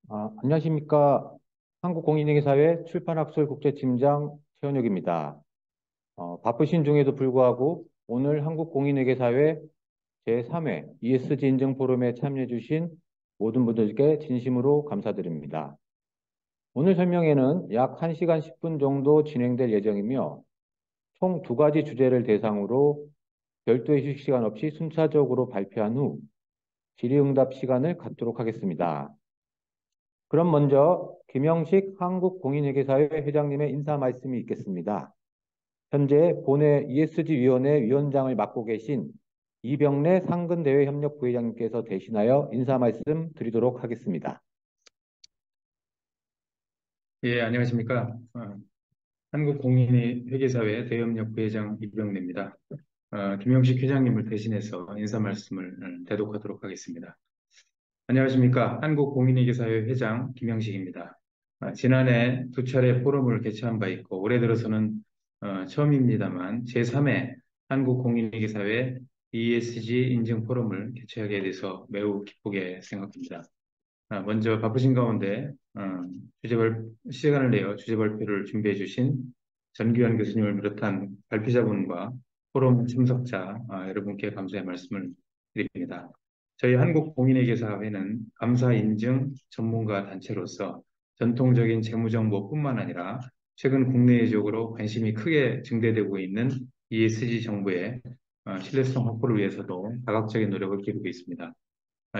안녕하십니까. 한국공인회계사회 출판학술 국제팀장 최원혁입니다. 바쁘신 중에도 불구하고 오늘 한국공인회계사회 제3회 ESG 인증 포럼에 참여해 주신 모든 분들께 진심으로 감사드립니다. 오늘 설명회는 약 1시간 10분 정도 진행될 예정이며 총 2가지 주제를 대상으로 별도의 휴식 시간 없이 순차적으로 발표한 후 질의응답 시간을 갖도록 하겠습니다. 그럼 먼저 김영식 한국공인회계사회 회장님의 인사 말씀이 있겠습니다. 현재 본회 ESG위원회 위원장을 맡고 계신 이병래 상근대외협력 부회장님께서 대신하여 인사 말씀 드리도록 하겠습니다. 예, 안녕하십니까. 한국공인회계사회 대협력 부회장 이병래입니다. 김영식 회장님을 대신해서 인사 말씀을 대독하도록 하겠습니다. 안녕하십니까. 한국공인회계사회 회장 김영식입니다. 지난해 2차례 포럼을 개최한 바 있고 올해 들어서는 처음입니다만 제3회 한국공인회계사회 ESG 인증 포럼을 개최하게 돼서 매우 기쁘게 생각합니다. 먼저 바쁘신 가운데 시간을 내어 주제 발표를 준비해 주신 전규환 교수님을 비롯한 발표자분과 포럼 참석자 여러분께 감사의 말씀을 드립니다. 저희 한국공인회계사회는 감사 인증 전문가 단체로서 전통적인 재무정보뿐만 아니라 최근 국내외적으로 관심이 크게 증대되고 있는 ESG 정보의 신뢰성 확보를 위해서도 다각적인 노력을 기울이고 있습니다.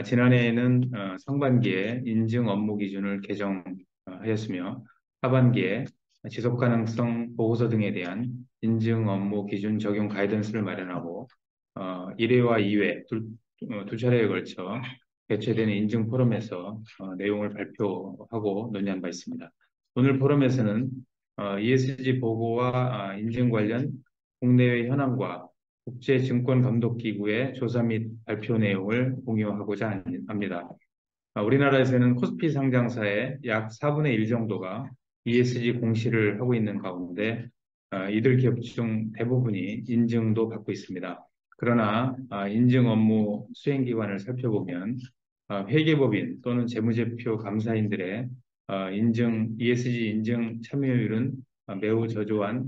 지난해에는 상반기에 인증 업무 기준을 개정하였으며 하반기에 지속가능성 보고서 등에 대한 인증 업무 기준 적용 가이던스를 마련하고 1회와 2회 두 차례에 걸쳐 개최되는 인증 포럼에서 내용을 발표하고 논의한 바 있습니다. 오늘 포럼에서는 ESG 보고와 인증 관련 국내외 현황과 국제증권감독기구의 조사 및 발표 내용을 공유하고자 합니다. 우리나라에서는 코스피 상장사의 약 4분의 1 정도가 ESG 공시를 하고 있는 가운데 이들 기업 중 대부분이 인증도 받고 있습니다. 그러나 인증 업무 수행기관을 살펴보면 회계법인 또는 재무제표 감사인들의 ESG 인증 참여율은 매우 저조한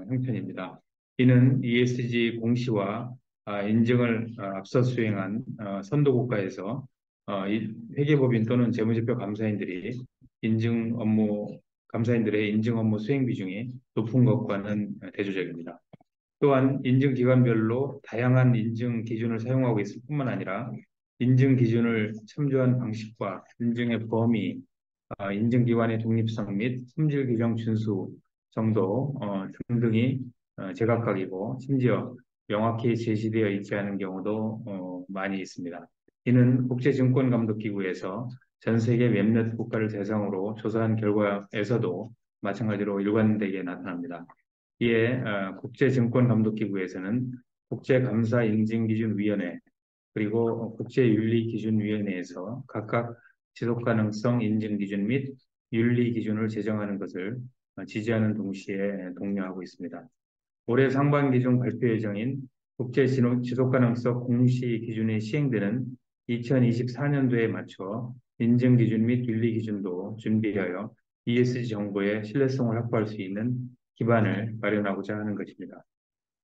형편입니다. 이는 ESG 공시와 인증을 앞서 수행한 선도국가에서 회계법인 또는 재무제표 감사인들이 감사인들의 인증 업무 수행 비중이 높은 것과는 대조적입니다. 또한 인증 기관별로 다양한 인증 기준을 사용하고 있을 뿐만 아니라 인증 기준을 참조한 방식과 인증의 범위, 인증기관의 독립성 및 품질 규정 준수 정도 등등이 제각각이고 심지어 명확히 제시되어 있지 않은 경우도 많이 있습니다. 이는 국제증권감독기구에서 전 세계 몇몇 국가를 대상으로 조사한 결과에서도 마찬가지로 일관되게 나타납니다. 이에 국제증권감독기구에서는 국제감사인증기준위원회 그리고 국제윤리기준위원회에서 각각 지속가능성 인증기준 및 윤리기준을 제정하는 것을 지지하는 동시에 독려하고 있습니다. 올해 상반기 중 발표 예정인 국제지속가능성 공시기준이 시행되는 2024년도에 맞춰 인증기준 및 윤리기준도 준비하여 ESG 정보의 신뢰성을 확보할 수 있는 기반을 마련하고자 하는 것입니다.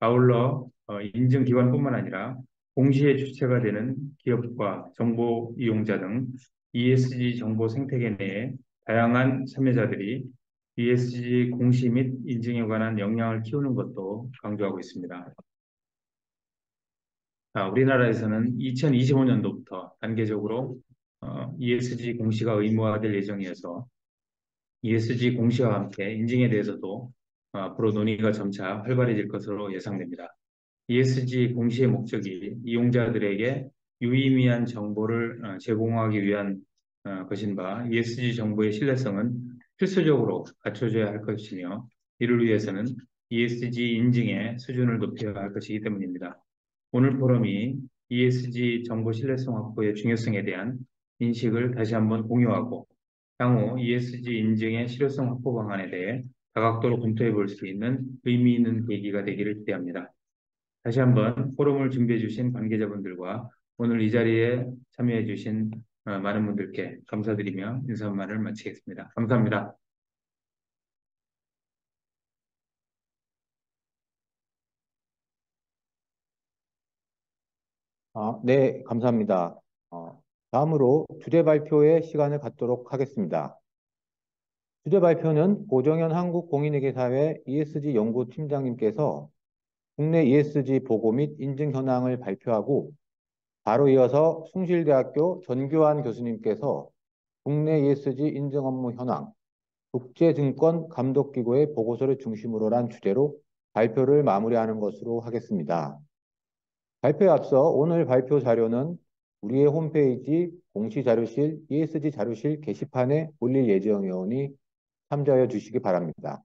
아울러 인증기관뿐만 아니라 공시의 주체가 되는 기업과 정보 이용자 등 ESG 정보 생태계 내에 다양한 참여자들이 ESG 공시 및 인증에 관한 역량을 키우는 것도 강조하고 있습니다. 우리나라에서는 2025년도부터 단계적으로 ESG 공시가 의무화될 예정이어서 ESG 공시와 함께 인증에 대해서도 앞으로 논의가 점차 활발해질 것으로 예상됩니다. ESG 공시의 목적이 이용자들에게 유의미한 정보를 제공하기 위한 것인 바 ESG 정보의 신뢰성은 필수적으로 갖춰져야 할 것이며 이를 위해서는 ESG 인증의 수준을 높여야 할 것이기 때문입니다. 오늘 포럼이 ESG 정보 신뢰성 확보의 중요성에 대한 인식을 다시 한번 공유하고 향후 ESG 인증의 실효성 확보 방안에 대해 다각도로 검토해 볼 수 있는 의미 있는 계기가 되기를 기대합니다. 다시 한번 포럼을 준비해 주신 관계자분들과 오늘 이 자리에 참여해 주신 많은 분들께 감사드리며 인사 말을 마치겠습니다. 감사합니다. 네, 감사합니다. 다음으로 주제 발표의 시간을 갖도록 하겠습니다. 주제 발표는 고정현 한국공인회계사회 ESG 연구팀장님께서 국내 ESG 보고 및 인증 현황을 발표하고 바로 이어서 숭실대학교 전교환 교수님께서 국내 ESG 인증 업무 현황, 국제증권 감독기구의 보고서를 중심으로 한 주제로 발표를 마무리하는 것으로 하겠습니다. 발표에 앞서 오늘 발표 자료는 우리의 홈페이지 공시자료실 ESG 자료실 게시판에 올릴 예정이오니 참조해 주시기 바랍니다.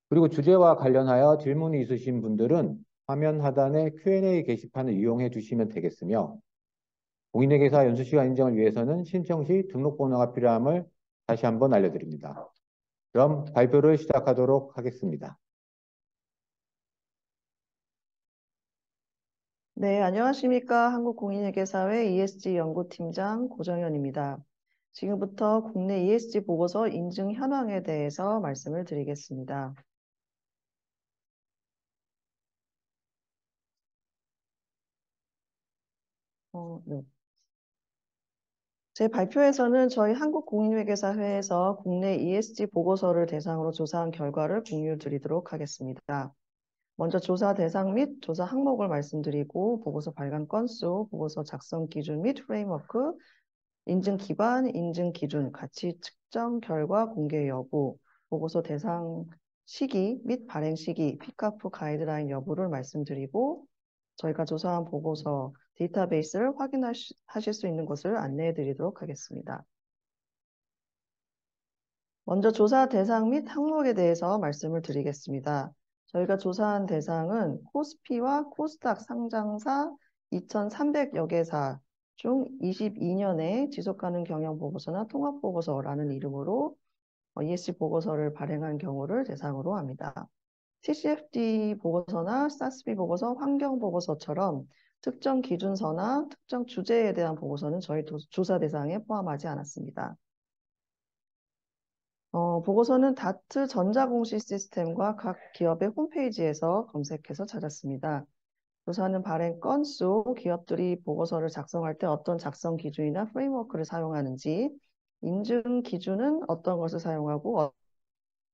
그리고 주제와 관련하여 질문이 있으신 분들은 화면 하단의 Q&A 게시판을 이용해 주시면 되겠으며 공인회계사 연수시간 인정을 위해서는 신청 시 등록번호가 필요함을 다시 한번 알려드립니다. 그럼 발표를 시작하도록 하겠습니다. 네, 안녕하십니까. 한국공인회계사회 ESG 연구팀장 고정현입니다. 지금부터 국내 ESG 보고서 인증 현황에 대해서 말씀을 드리겠습니다. 네. 제 발표에서는 저희 한국공인회계사회에서 국내 ESG 보고서를 대상으로 조사한 결과를 공유드리도록 하겠습니다. 먼저 조사 대상 및 조사 항목을 말씀드리고 보고서 발간 건수, 보고서 작성 기준 및 프레임워크, 인증 기반, 인증 기준, 가치 측정 결과 공개 여부, 보고서 대상 시기 및 발행 시기, 피카프 가이드라인 여부를 말씀드리고 저희가 조사한 보고서 데이터베이스를 확인하실 수 있는 곳을 안내해 드리도록 하겠습니다. 먼저 조사 대상 및 항목에 대해서 말씀을 드리겠습니다. 저희가 조사한 대상은 코스피와 코스닥 상장사 2,300여 개사 중 22년에 지속가능 경영 보고서나 통합 보고서라는 이름으로 ESG 보고서를 발행한 경우를 대상으로 합니다. TCFD 보고서나 SASB 보고서, 환경 보고서처럼 특정 기준서나 특정 주제에 대한 보고서는 저희 조사 대상에 포함하지 않았습니다. 보고서는 다트 전자공시 시스템과 각 기업의 홈페이지에서 검색해서 찾았습니다. 조사는 발행 건수, 기업들이 보고서를 작성할 때 어떤 작성 기준이나 프레임워크를 사용하는지, 인증 기준은 어떤 것을 사용하고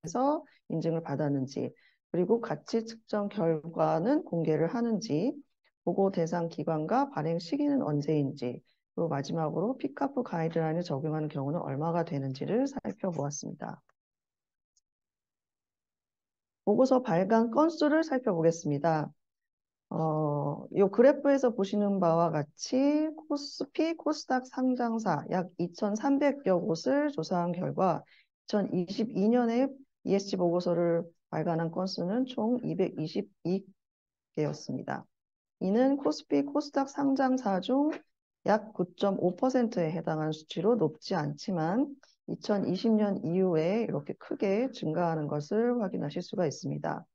어디서 인증을 받았는지, 그리고 가치 측정 결과는 공개를 하는지, 보고 대상 기관과 발행 시기는 언제인지, 그리고 마지막으로 피카프 가이드라인을 적용하는 경우는 얼마가 되는지를 살펴보았습니다. 보고서 발간 건수를 살펴보겠습니다. 이 그래프에서 보시는 바와 같이 코스피, 코스닥 상장사 약 2,300여 곳을 조사한 결과 2022년에 ESG 보고서를 발간한 건수는 총 222개였습니다. 이는 코스피, 코스닥 상장사 중 약 9.5%에 해당하는 수치로 높지 않지만 2020년 이후에 이렇게 크게 증가하는 것을 확인하실 수가 있습니다.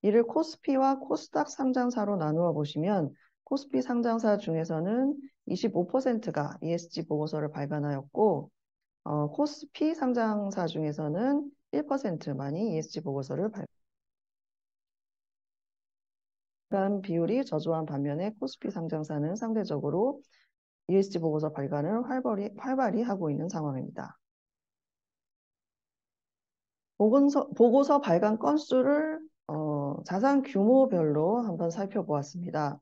이를 코스피와 코스닥 상장사로 나누어 보시면 코스피 상장사 중에서는 25%가 ESG 보고서를 발간하였고 코스피 상장사 중에서는 1%만이 ESG 보고서를 발간 비율이 저조한 반면에 코스피 상장사는 상대적으로 ESG 보고서 발간을 활발히 하고 있는 상황입니다. 보고서 발간 건수를 자산 규모별로 한번 살펴보았습니다.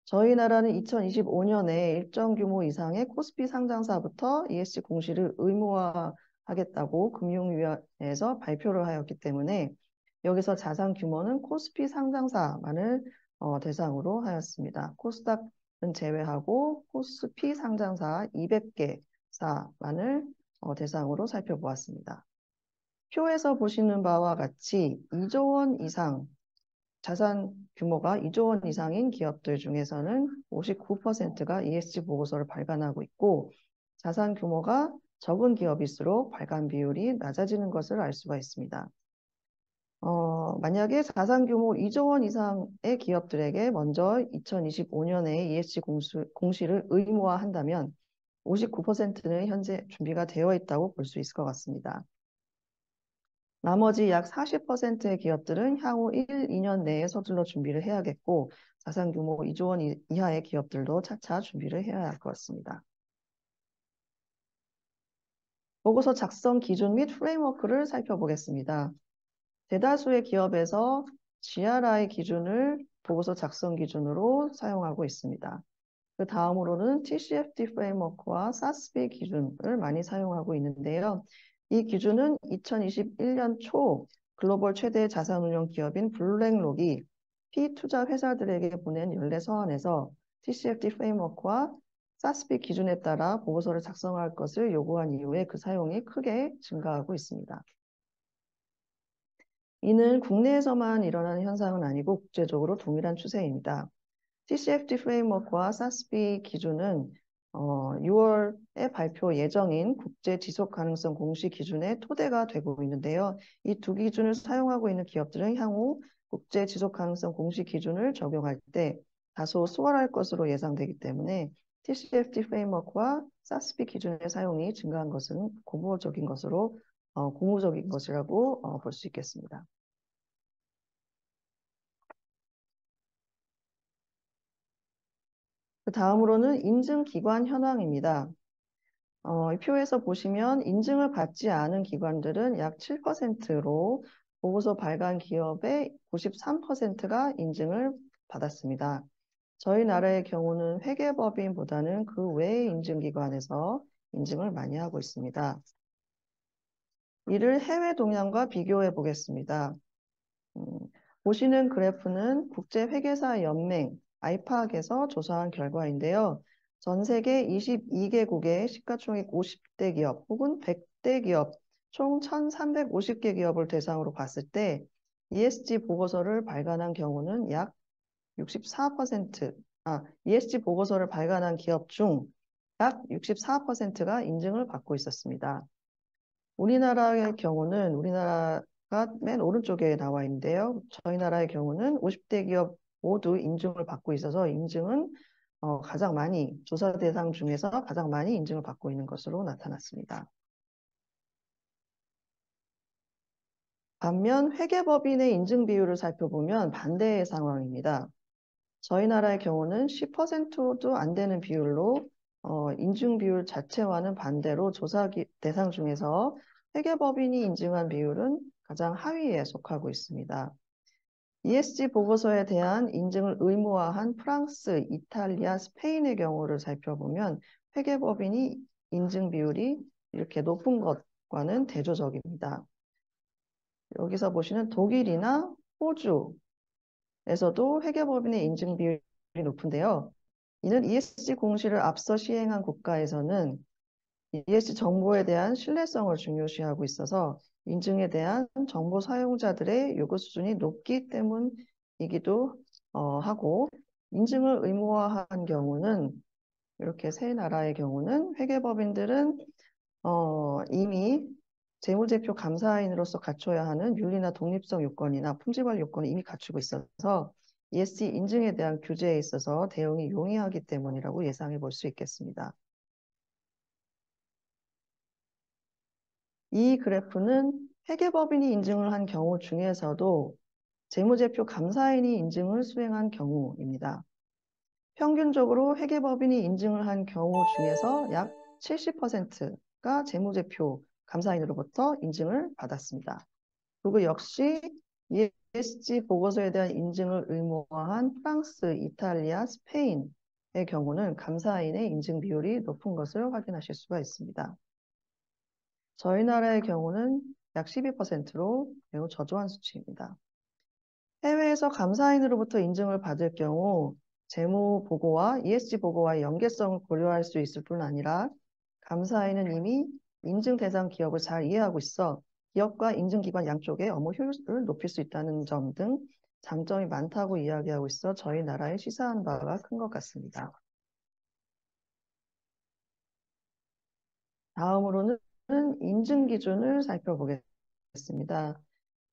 저희 나라는 2025년에 일정 규모 이상의 코스피 상장사부터 ESG 공시를 의무화하겠다고 금융위원회에서 발표를 하였기 때문에 여기서 자산 규모는 코스피 상장사만을 대상으로 하였습니다. 코스닥은 제외하고 코스피 상장사 200개사만을 대상으로 살펴보았습니다. 표에서 보시는 바와 같이 2조 원 이상 자산 규모가 2조 원 이상인 기업들 중에서는 59%가 ESG 보고서를 발간하고 있고 자산 규모가 적은 기업일수록 발간 비율이 낮아지는 것을 알 수가 있습니다. 만약에 자산 규모 2조 원 이상의 기업들에게 먼저 2025년에 ESG 공시를 의무화한다면 59%는 현재 준비가 되어 있다고 볼 수 있을 것 같습니다. 나머지 약 40%의 기업들은 향후 1, 2년 내에 서둘러 준비를 해야겠고 자산 규모 2조 원 이하의 기업들도 차차 준비를 해야 할 것 같습니다. 보고서 작성 기준 및 프레임워크를 살펴보겠습니다. 대다수의 기업에서 GRI 기준을 보고서 작성 기준으로 사용하고 있습니다. 그 다음으로는 TCFD 프레임워크와 SASB 기준을 많이 사용하고 있는데요. 이 기준은 2021년 초 글로벌 최대 자산운용 기업인 블랙록이 피투자 회사들에게 보낸 연례 서한에서 TCFD 프레임워크와 SASB 기준에 따라 보고서를 작성할 것을 요구한 이후에 그 사용이 크게 증가하고 있습니다. 이는 국내에서만 일어나는 현상은 아니고 국제적으로 동일한 추세입니다. TCFD 프레임워크와 SASB 기준은 6월에 발표 예정인 국제 지속 가능성 공시 기준의 토대가 되고 있는데요. 이 두 기준을 사용하고 있는 기업들은 향후 국제 지속 가능성 공시 기준을 적용할 때 다소 수월할 것으로 예상되기 때문에 TCFD 프레임워크와 SASB 기준의 사용이 증가한 것은 고무적인 것이라고 볼 수 있겠습니다. 그 다음으로는 인증기관 현황입니다. 이 표에서 보시면 인증을 받지 않은 기관들은 약 7%로 보고서 발간 기업의 93%가 인증을 받았습니다. 저희 나라의 경우는 회계법인보다는 그 외의 인증기관에서 인증을 많이 하고 있습니다. 이를 해외 동향과 비교해 보겠습니다. 보시는 그래프는 국제회계사 연맹 아이팍에서 조사한 결과인데요. 전 세계 22개국의 시가총액 50대 기업 혹은 100대 기업 총 1,350개 기업을 대상으로 봤을 때 ESG 보고서를 발간한 경우는 약 64%, ESG 보고서를 발간한 기업 중 약 64%가 인증을 받고 있었습니다. 우리나라의 경우는 우리나라가 맨 오른쪽에 나와 있는데요. 저희 나라의 경우는 50대 기업 모두 인증을 받고 있어서 인증은 가장 많이 조사 대상 중에서 가장 많이 인증을 받고 있는 것으로 나타났습니다. 반면 회계법인의 인증 비율을 살펴보면 반대의 상황입니다. 저희 나라의 경우는 10%도 안 되는 비율로 인증 비율 자체와는 반대로 조사 대상 중에서 회계법인이 인증한 비율은 가장 하위에 속하고 있습니다. ESG 보고서에 대한 인증을 의무화한 프랑스, 이탈리아, 스페인의 경우를 살펴보면 회계법인이 인증 비율이 이렇게 높은 것과는 대조적입니다. 여기서 보시는 독일이나 호주에서도 회계법인의 인증 비율이 높은데요. 이는 ESG 공시를 앞서 시행한 국가에서는 ESG 정보에 대한 신뢰성을 중요시하고 있어서 인증에 대한 정보 사용자들의 요구 수준이 높기 때문이기도 하고 인증을 의무화한 경우는 이렇게 세 나라의 경우는 회계법인들은 이미 재무제표 감사인으로서 갖춰야 하는 윤리나 독립성 요건이나 품질관리 요건을 이미 갖추고 있어서 ESG 인증에 대한 규제에 있어서 대응이 용이하기 때문이라고 예상해 볼 수 있겠습니다. 이 그래프는 회계법인이 인증을 한 경우 중에서도 재무제표 감사인이 인증을 수행한 경우입니다. 평균적으로 회계법인이 인증을 한 경우 중에서 약 70%가 재무제표 감사인으로부터 인증을 받았습니다. 그리고 역시 ESG 보고서에 대한 인증을 의무화한 프랑스, 이탈리아, 스페인의 경우는 감사인의 인증 비율이 높은 것을 확인하실 수가 있습니다. 저희 나라의 경우는 약 12%로 매우 저조한 수치입니다. 해외에서 감사인으로부터 인증을 받을 경우 재무 보고와 ESG 보고와의 연계성을 고려할 수 있을 뿐 아니라 감사인은 이미 인증 대상 기업을 잘 이해하고 있어 기업과 인증기관 양쪽의 업무 효율을 높일 수 있다는 점 등 장점이 많다고 이야기하고 있어 저희 나라에 시사한 바가 큰 것 같습니다. 다음으로는 인증 기준을 살펴보겠습니다.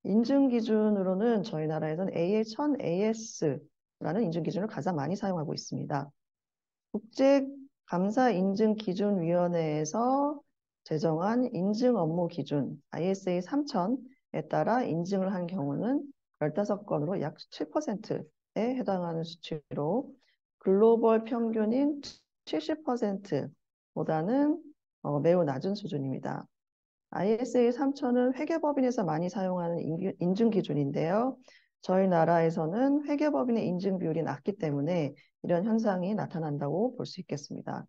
인증 기준으로는 저희 나라에서는 AL1000AS라는 인증 기준을 가장 많이 사용하고 있습니다. 국제 감사인증기준위원회에서 제정한 인증 업무 기준 ISA 3000에 따라 인증을 한 경우는 15건으로 약 7%에 해당하는 수치로 글로벌 평균인 70%보다는 매우 낮은 수준입니다. ISA 3000은 회계법인에서 많이 사용하는 인증 기준인데요. 저희 나라에서는 회계법인의 인증 비율이 낮기 때문에 이런 현상이 나타난다고 볼 수 있겠습니다.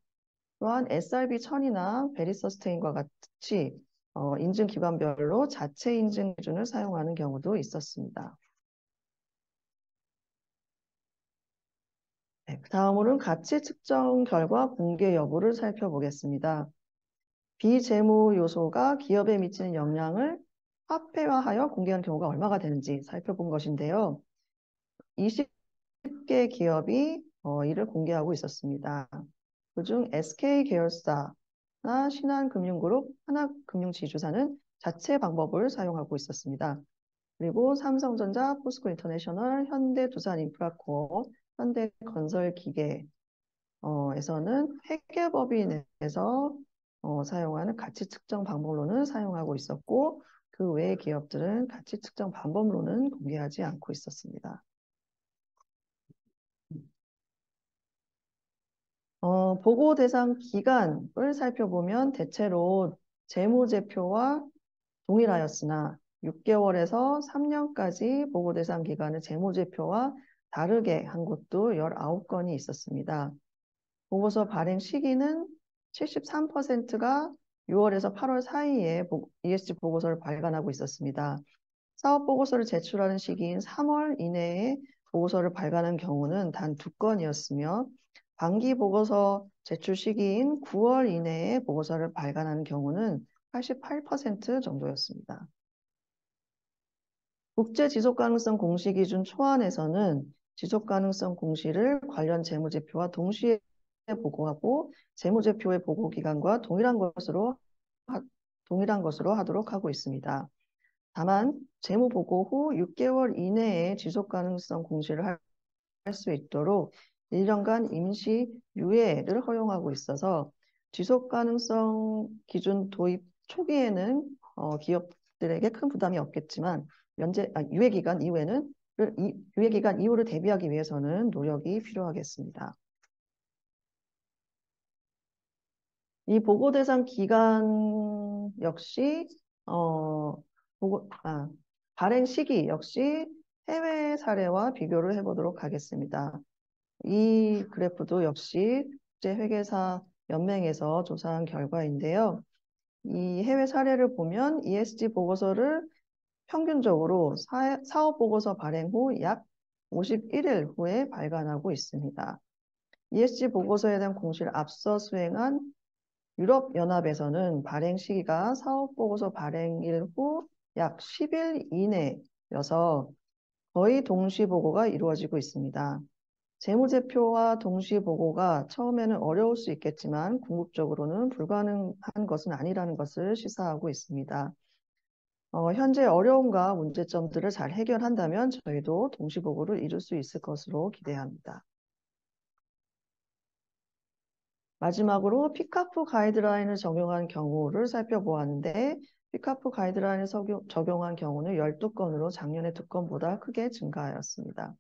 또한 SRB 1000이나 베리서스테인과 같이 인증 기관별로 자체 인증 기준을 사용하는 경우도 있었습니다. 네, 다음으로는 가치 측정 결과 공개 여부를 살펴보겠습니다. 비재무 요소가 기업에 미치는 영향을 화폐화하여 공개한 경우가 얼마가 되는지 살펴본 것인데요. 20개 기업이 이를 공개하고 있었습니다. 그중 SK계열사나 신한금융그룹, 하나금융지주사는 자체 방법을 사용하고 있었습니다. 그리고 삼성전자, 포스코인터내셔널, 현대두산인프라코어, 현대건설기계에서는 회계법인에서 사용하는 가치 측정 방법론을 사용하고 있었고 그 외의 기업들은 가치 측정 방법론은 공개하지 않고 있었습니다. 보고 대상 기간을 살펴보면 대체로 재무제표와 동일하였으나 6개월에서 3년까지 보고 대상 기간을 재무제표와 다르게 한 곳도 19건이 있었습니다. 보고서 발행 시기는 73%가 6월에서 8월 사이에 ESG 보고서를 발간하고 있었습니다. 사업 보고서를 제출하는 시기인 3월 이내에 보고서를 발간한 경우는 단 2건이었으며 반기 보고서 제출 시기인 9월 이내에 보고서를 발간하는 경우는 88% 정도였습니다. 국제 지속가능성 공시 기준 초안에서는 지속가능성 공시를 관련 재무제표와 동시에 보고하고 재무제표의 보고 기간과 동일한 것으로 하도록 하고 있습니다. 다만 재무보고 후 6개월 이내에 지속가능성 공시를 할 수 있도록 1년간 임시 유예를 허용하고 있어서 지속가능성 기준 도입 초기에는 기업들에게 큰 부담이 없겠지만 유예기간 이후에는 유예기간 이후를 대비하기 위해서는 노력이 필요하겠습니다. 이 보고 대상 기간 역시 발행 시기 역시 해외 사례와 비교를 해보도록 하겠습니다. 이 그래프도 역시 국제회계사 연맹에서 조사한 결과인데요. 이 해외 사례를 보면 ESG 보고서를 평균적으로 사업 보고서 발행 후 약 51일 후에 발간하고 있습니다. ESG 보고서에 대한 공시를 앞서 수행한 유럽연합에서는 발행 시기가 사업보고서 발행일 후 약 10일 이내여서 거의 동시보고가 이루어지고 있습니다. 재무제표와 동시보고가 처음에는 어려울 수 있겠지만 궁극적으로는 불가능한 것은 아니라는 것을 시사하고 있습니다. 현재 어려움과 문제점들을 잘 해결한다면 저희도 동시보고를 이룰 수 있을 것으로 기대합니다. 마지막으로 피카프 가이드라인을 적용한 경우를 살펴보았는데 피카프 가이드라인을 적용한 경우는 12건으로 작년에 2건보다 크게 증가하였습니다.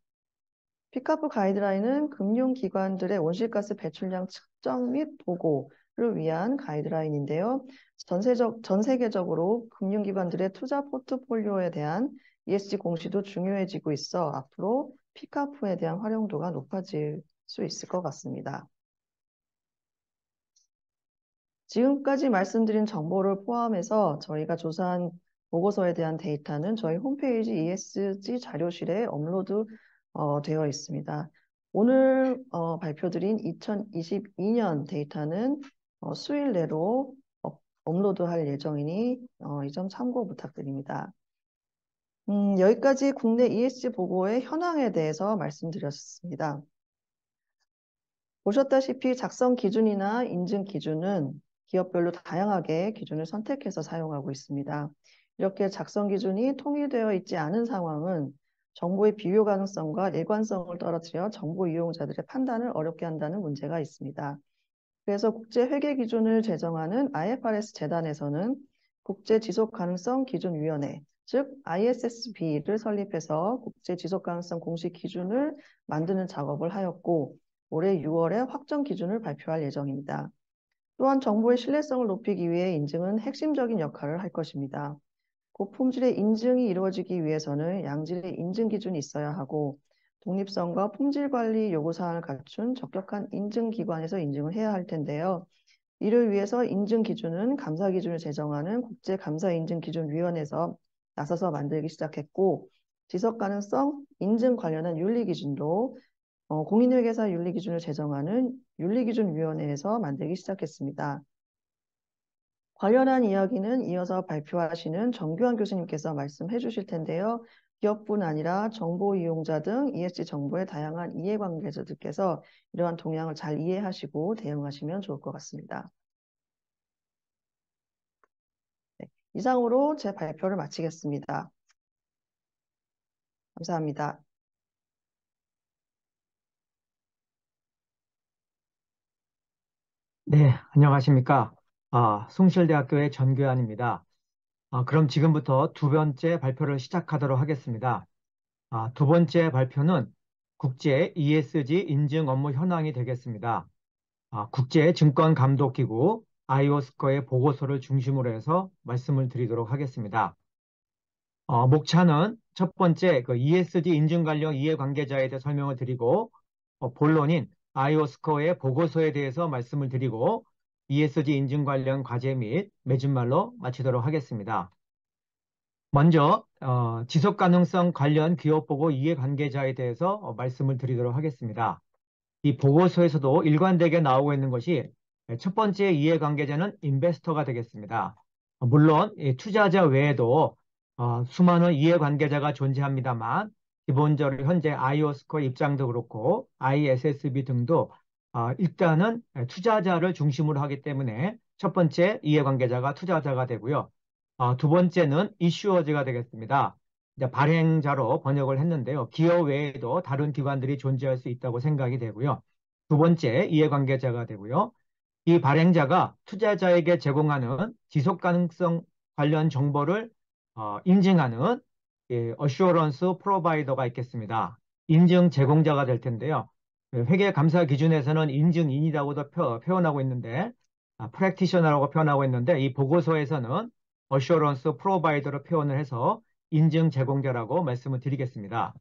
피카프 가이드라인은 금융기관들의 온실가스 배출량 측정 및 보고를 위한 가이드라인인데요. 전 세계적으로 금융기관들의 투자 포트폴리오에 대한 ESG 공시도 중요해지고 있어 앞으로 피카프에 대한 활용도가 높아질 수 있을 것 같습니다. 지금까지 말씀드린 정보를 포함해서 저희가 조사한 보고서에 대한 데이터는 저희 홈페이지 ESG 자료실에 업로드 되어 있습니다. 오늘 발표드린 2022년 데이터는 수일 내로 업로드할 예정이니 이 점 참고 부탁드립니다. 여기까지 국내 ESG 보고의 현황에 대해서 말씀드렸습니다. 보셨다시피 작성 기준이나 인증 기준은 기업별로 다양하게 기준을 선택해서 사용하고 있습니다. 이렇게 작성 기준이 통일되어 있지 않은 상황은 정보의 비교 가능성과 일관성을 떨어뜨려 정보 이용자들의 판단을 어렵게 한다는 문제가 있습니다. 그래서 국제 회계 기준을 제정하는 IFRS 재단에서는 국제 지속 가능성 기준 위원회, 즉 ISSB를 설립해서 국제 지속 가능성 공식 기준을 만드는 작업을 하였고 올해 6월에 확정 기준을 발표할 예정입니다. 또한 정보의 신뢰성을 높이기 위해 인증은 핵심적인 역할을 할 것입니다. 고품질의 인증이 이루어지기 위해서는 양질의 인증 기준이 있어야 하고 독립성과 품질 관리 요구사항을 갖춘 적격한 인증기관에서 인증을 해야 할 텐데요. 이를 위해서 인증 기준은 감사 기준을 제정하는 국제감사인증기준위원회에서 나서서 만들기 시작했고 지속 가능성 인증 관련한 윤리 기준도 공인회계사 윤리 기준을 제정하는 윤리기준위원회에서 만들기 시작했습니다. 관련한 이야기는 이어서 발표하시는 정규환 교수님께서 말씀해 주실 텐데요. 기업뿐 아니라 정보 이용자 등 ESG 정보의 다양한 이해관계자들께서 이러한 동향을 잘 이해하시고 대응하시면 좋을 것 같습니다. 네, 이상으로 제 발표를 마치겠습니다. 감사합니다. 네, 안녕하십니까. 숭실대학교의 전교안입니다. 그럼 지금부터 두 번째 발표를 시작하도록 하겠습니다. 두 번째 발표는 국제 ESG 인증 업무 현황이 되겠습니다. 국제증권감독기구 IOSCO의 보고서를 중심으로 해서 말씀을 드리도록 하겠습니다. 목차는 첫 번째 ESG 인증 관련 이해관계자에 대해 설명을 드리고 본론인 IOSCO의 보고서에 대해서 말씀을 드리고 ESG 인증 관련 과제 및 맺은말로 마치도록 하겠습니다. 먼저 지속가능성 관련 기업보고 이해관계자에 대해서 말씀을 드리도록 하겠습니다. 이 보고서에서도 일관되게 나오고 있는 것이 첫 번째 이해관계자는 인베스터가 되겠습니다. 물론 투자자 외에도 수많은 이해관계자가 존재합니다만 기본적으로 현재 IOSCO 입장도 그렇고 ISSB 등도 일단은 투자자를 중심으로 하기 때문에 첫 번째 이해관계자가 투자자가 되고요. 두 번째는 이슈어즈가 되겠습니다. 발행자로 번역을 했는데요. 기업 외에도 다른 기관들이 존재할 수 있다고 생각이 되고요. 두 번째 이해관계자가 되고요. 이 발행자가 투자자에게 제공하는 지속가능성 관련 정보를 인증하는 어슈어런스 프로바이더가 있겠습니다. 인증 제공자가 될 텐데요. 회계감사 기준에서는 인증인이라고도 표현하고 있는데 프랙티셔너라고 표현하고 있는데 이 보고서에서는 어슈어런스 프로바이더로 표현을 해서 인증 제공자라고 말씀을 드리겠습니다.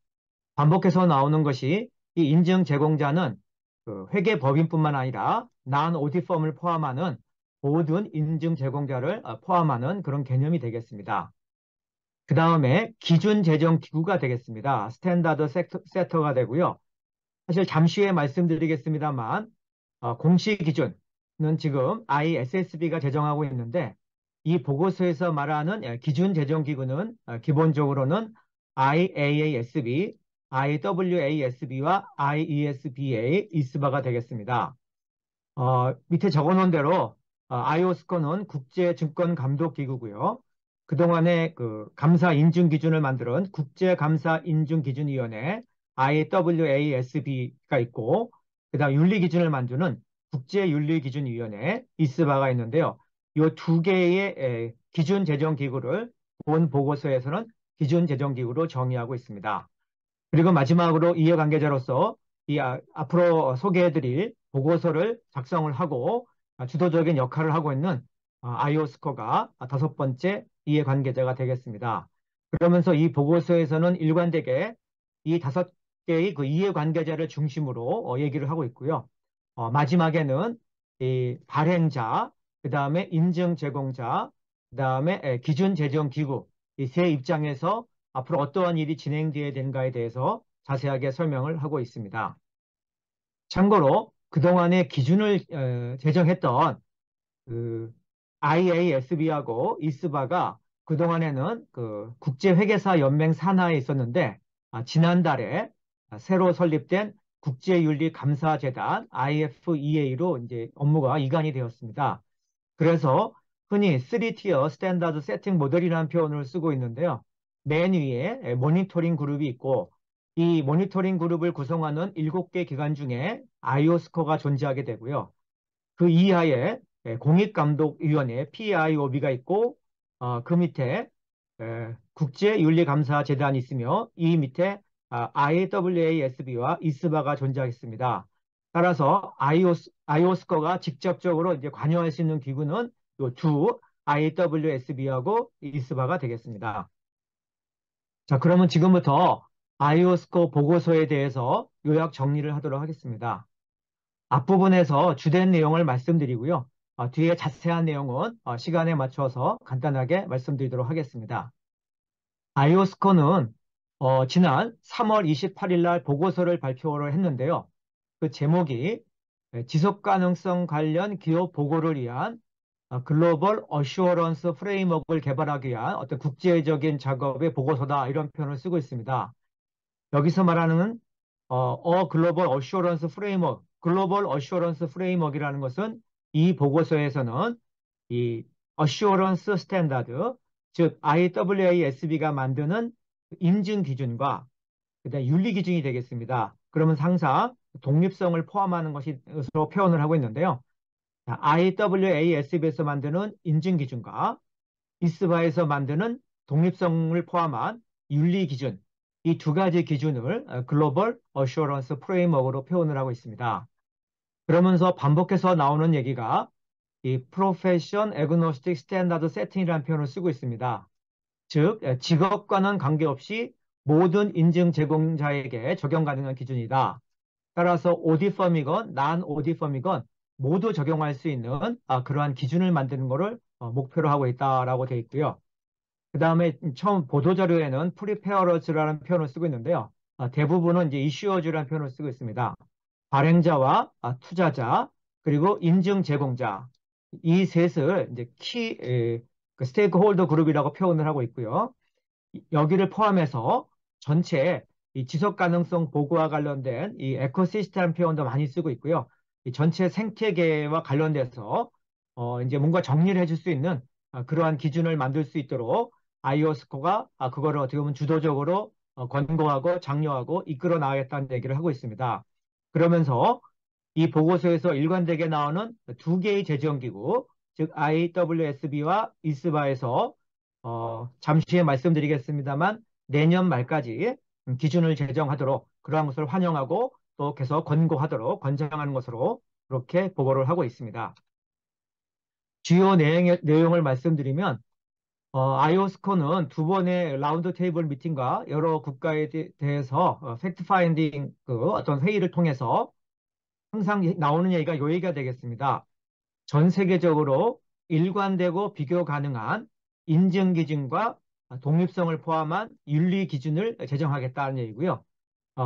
반복해서 나오는 것이 이 인증 제공자는 회계법인뿐만 아니라 non-audit firm을 포함하는 모든 인증 제공자를 포함하는 그런 개념이 되겠습니다. 그 다음에 기준 제정 기구가 되겠습니다. 스탠다드 세터가 되고요. 사실 잠시 후에 말씀드리겠습니다만 공시 기준은 지금 ISSB가 제정하고 있는데 이 보고서에서 말하는 기준 제정 기구는 기본적으로는 IAASB, IWASB와 IESBA, ISBA가 되겠습니다. 밑에 적어놓은 대로 IOSCO는 국제증권감독기구고요. 그동안에 감사 인증 기준을 만드는 국제감사인증기준위원회 IWASB가 있고 그다음 윤리 기준을 만드는 국제윤리기준위원회 ISBA가 있는데요. 이 두 개의 기준 제정 기구를 본 보고서에서는 기준 제정 기구로 정의하고 있습니다. 그리고 마지막으로 이해관계자로서 앞으로 소개해드릴 보고서를 작성을 하고 주도적인 역할을 하고 있는 IOSCO가 다섯 번째 이해관계자가 되겠습니다. 그러면서 이 보고서에서는 일관되게 이 다섯 개의 이해관계자를 중심으로 얘기를 하고 있고요. 마지막에는 이 발행자, 그 다음에 인증 제공자, 그 다음에 기준 제정 기구 이 세 입장에서 앞으로 어떠한 일이 진행되어야 되는가에 대해서 자세하게 설명을 하고 있습니다. 참고로 그동안에 기준을 제정했던 IASB하고 ISBA가 그동안에는 국제회계사 연맹 산하에 있었는데 지난달에 새로 설립된 국제윤리감사재단 IFEA로 이제 업무가 이관이 되었습니다. 그래서 흔히 3티어 스탠다드 세팅 모델이라는 표현을 쓰고 있는데요. 맨 위에 모니터링 그룹이 있고 이 모니터링 그룹을 구성하는 7개 기관 중에 IOSCO가 존재하게 되고요. 그 이하에 공익감독위원회 PIOB가 있고 그 밑에 국제윤리감사재단이 있으며 이 밑에 IASB와 이스바가 존재하겠습니다. 따라서 IOSCO가 직접적으로 이제 관여할 수 있는 기구는 이 두 IASB하고 이스바가 되겠습니다. 자, 그러면 지금부터 IOSCO 보고서에 대해서 요약 정리를 하도록 하겠습니다. 앞부분에서 주된 내용을 말씀드리고요. 뒤에 자세한 내용은 시간에 맞춰서 간단하게 말씀드리도록 하겠습니다. IOSCO는 지난 3월 28일 날 보고서를 발표를 했는데요. 그 제목이 지속가능성 관련 기업 보고를 위한 글로벌 어슈어런스 프레임워크를 개발하기 위한 어떤 국제적인 작업의 보고서다 이런 표현을 쓰고 있습니다. 여기서 말하는 글로벌 어슈어런스 프레임워크, 글로벌 어슈어런스 프레임워크이라는 것은 이 보고서에서는 이 어슈어런스 스탠다드, 즉 IAASB가 만드는 인증 기준과 그다음 윤리 기준이 되겠습니다. 그러면 항상 독립성을 포함하는 것으로 표현을 하고 있는데요. IAASB에서 만드는 인증 기준과 이스바에서 만드는 독립성을 포함한 윤리 기준, 이 두 가지 기준을 글로벌 어슈어런스 프레임워크로 표현을 하고 있습니다. 그러면서 반복해서 나오는 얘기가 이 프로페션 애그노스틱 스탠다드 세팅이라는 표현을 쓰고 있습니다. 즉, 직업과는 관계없이 모든 인증 제공자에게 적용 가능한 기준이다. 따라서 OD펌이건 난 OD펌이건 모두 적용할 수 있는 그러한 기준을 만드는 것을 목표로 하고 있다라고 되어 있고요. 그 다음에 처음 보도자료에는 프리페어러즈라는 표현을 쓰고 있는데요. 대부분은 이제 이슈어즈라는 표현을 쓰고 있습니다. 발행자와 투자자 그리고 인증 제공자 이 셋을 이제 스테이크홀더 그룹이라고 표현을 하고 있고요. 여기를 포함해서 전체 이 지속 가능성 보고와 관련된 이 에코시스템 표현도 많이 쓰고 있고요. 이 전체 생태계와 관련돼서 이제 뭔가 정리를 해줄 수 있는 그러한 기준을 만들 수 있도록 IOSCO가 그거를 어떻게 보면 주도적으로 권고하고 장려하고 이끌어 나가겠다는 얘기를 하고 있습니다. 그러면서 이 보고서에서 일관되게 나오는 두 개의 재정기구, 즉 IASB와 이스바에서 잠시 후에 말씀드리겠습니다만 내년 말까지 기준을 제정하도록 그러한 것을 환영하고 또 계속 권고하도록 권장하는 것으로 그렇게 보고를 하고 있습니다. 주요 내용을 말씀드리면 IOSCO는 두 번의 라운드 테이블 미팅과 여러 국가에 대해서 팩트 파인딩 어떤 회의를 통해서 항상 나오는 얘기가 요 얘기가 되겠습니다. 전 세계적으로 일관되고 비교 가능한 인증 기준과 독립성을 포함한 윤리 기준을 제정하겠다는 얘기고요.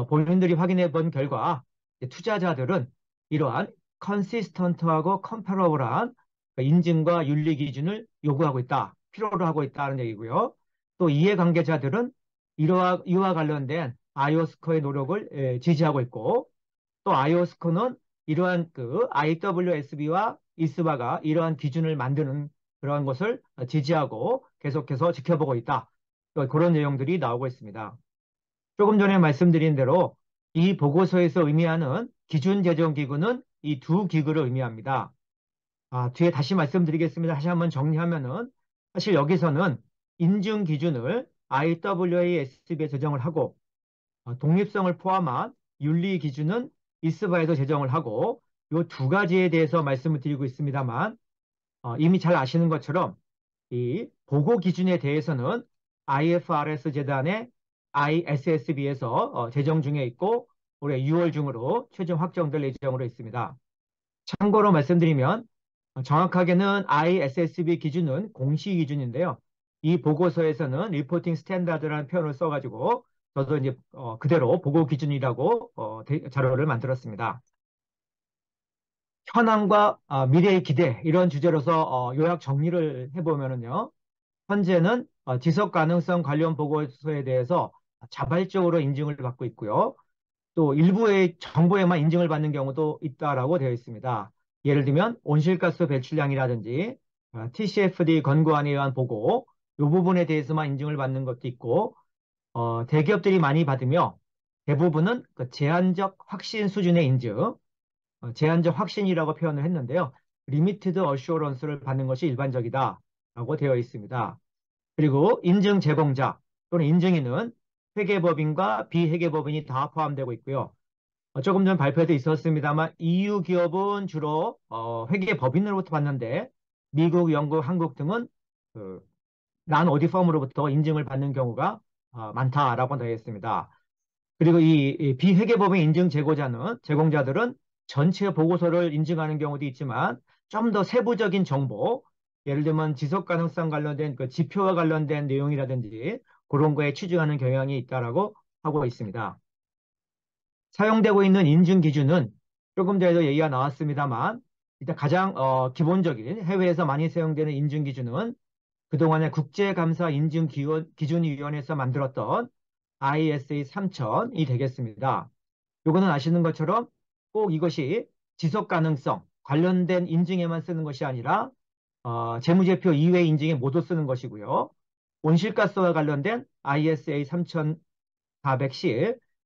본인들이 확인해 본 결과 투자자들은 이러한 컨시스턴트하고 컴패러블한 인증과 윤리 기준을 요구하고 있다, 필요로 하고 있다는 얘기고요. 또 이해관계자들은 이와 관련된 IOSCO의 노력을 지지하고 있고 또 IOSCO는 이러한 IWSB와 이스바가 이러한 기준을 만드는 그러한 것을 지지하고 계속해서 지켜보고 있다. 그런 내용들이 나오고 있습니다. 조금 전에 말씀드린 대로 이 보고서에서 의미하는 기준 제정 기구는 이 두 기구를 의미합니다. 뒤에 다시 말씀드리겠습니다. 다시 한번 정리하면은 사실 여기서는 인증 기준을 IWASB에 제정을 하고 독립성을 포함한 윤리 기준은 이스바에서 제정을 하고 이 두 가지에 대해서 말씀을 드리고 있습니다만 이미 잘 아시는 것처럼 이 보고 기준에 대해서는 IFRS 재단의 ISSB에서 제정 중에 있고 올해 6월 중으로 최종 확정될 예정으로 있습니다. 참고로 말씀드리면 정확하게는 ISSB 기준은 공시 기준인데요. 이 보고서에서는 리포팅 스탠다드라는 표현을 써가지고 저도 이제 그대로 보고 기준이라고 자료를 만들었습니다. 현황과 미래의 기대 이런 주제로서 요약 정리를 해보면은요. 현재는 지속 가능성 관련 보고서에 대해서 자발적으로 인증을 받고 있고요. 또 일부의 정보에만 인증을 받는 경우도 있다라고 되어 있습니다. 예를 들면 온실가스 배출량이라든지 TCFD 권고안에 의한 보고 이 부분에 대해서만 인증을 받는 것도 있고 대기업들이 많이 받으며 대부분은 그 제한적 확신 수준의 인증, 제한적 확신이라고 표현을 했는데요. 리미티드 어슈어런스를 받는 것이 일반적이다라고 되어 있습니다. 그리고 인증 제공자 또는 인증인은 회계법인과 비회계법인이 다 포함되고 있고요. 조금 전 발표도 있었습니다만 EU 기업은 주로 회계법인으로부터 받는데 미국, 영국, 한국 등은 그 난 오디 펌으로부터 인증을 받는 경우가 많다라고 되어 있습니다. 그리고 이 비회계법인 인증 제공자들은 전체 보고서를 인증하는 경우도 있지만 좀 더 세부적인 정보, 예를 들면 지속 가능성 관련된 그 지표와 관련된 내용이라든지 그런 거에 취중하는 경향이 있다라고 하고 있습니다. 사용되고 있는 인증 기준은 조금 전에도 얘기가 나왔습니다만 일단 가장 기본적인 해외에서 많이 사용되는 인증 기준은 그동안에 국제감사인증기준위원회에서 만들었던 ISA 3000이 되겠습니다. 요거는 아시는 것처럼 꼭 이것이 지속가능성 관련된 인증에만 쓰는 것이 아니라 재무제표 이외 인증에 모두 쓰는 것이고요. 온실가스와 관련된 ISA 3410,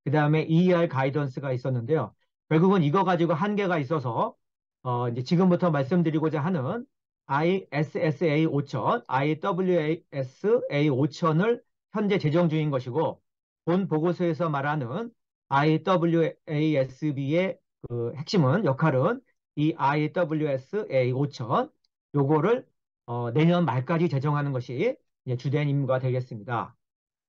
그 다음에 ER 가이던스가 있었는데요. 결국은 이거 가지고 한계가 있어서 이제 지금부터 말씀드리고자 하는 ISSA 5000, IWSA 5000을 현재 제정 중인 것이고 본 보고서에서 말하는 IWASB의 그 핵심은 역할은 이 IWSA 5000 요거를 내년 말까지 제정하는 것이 이제 주된 임무가 되겠습니다.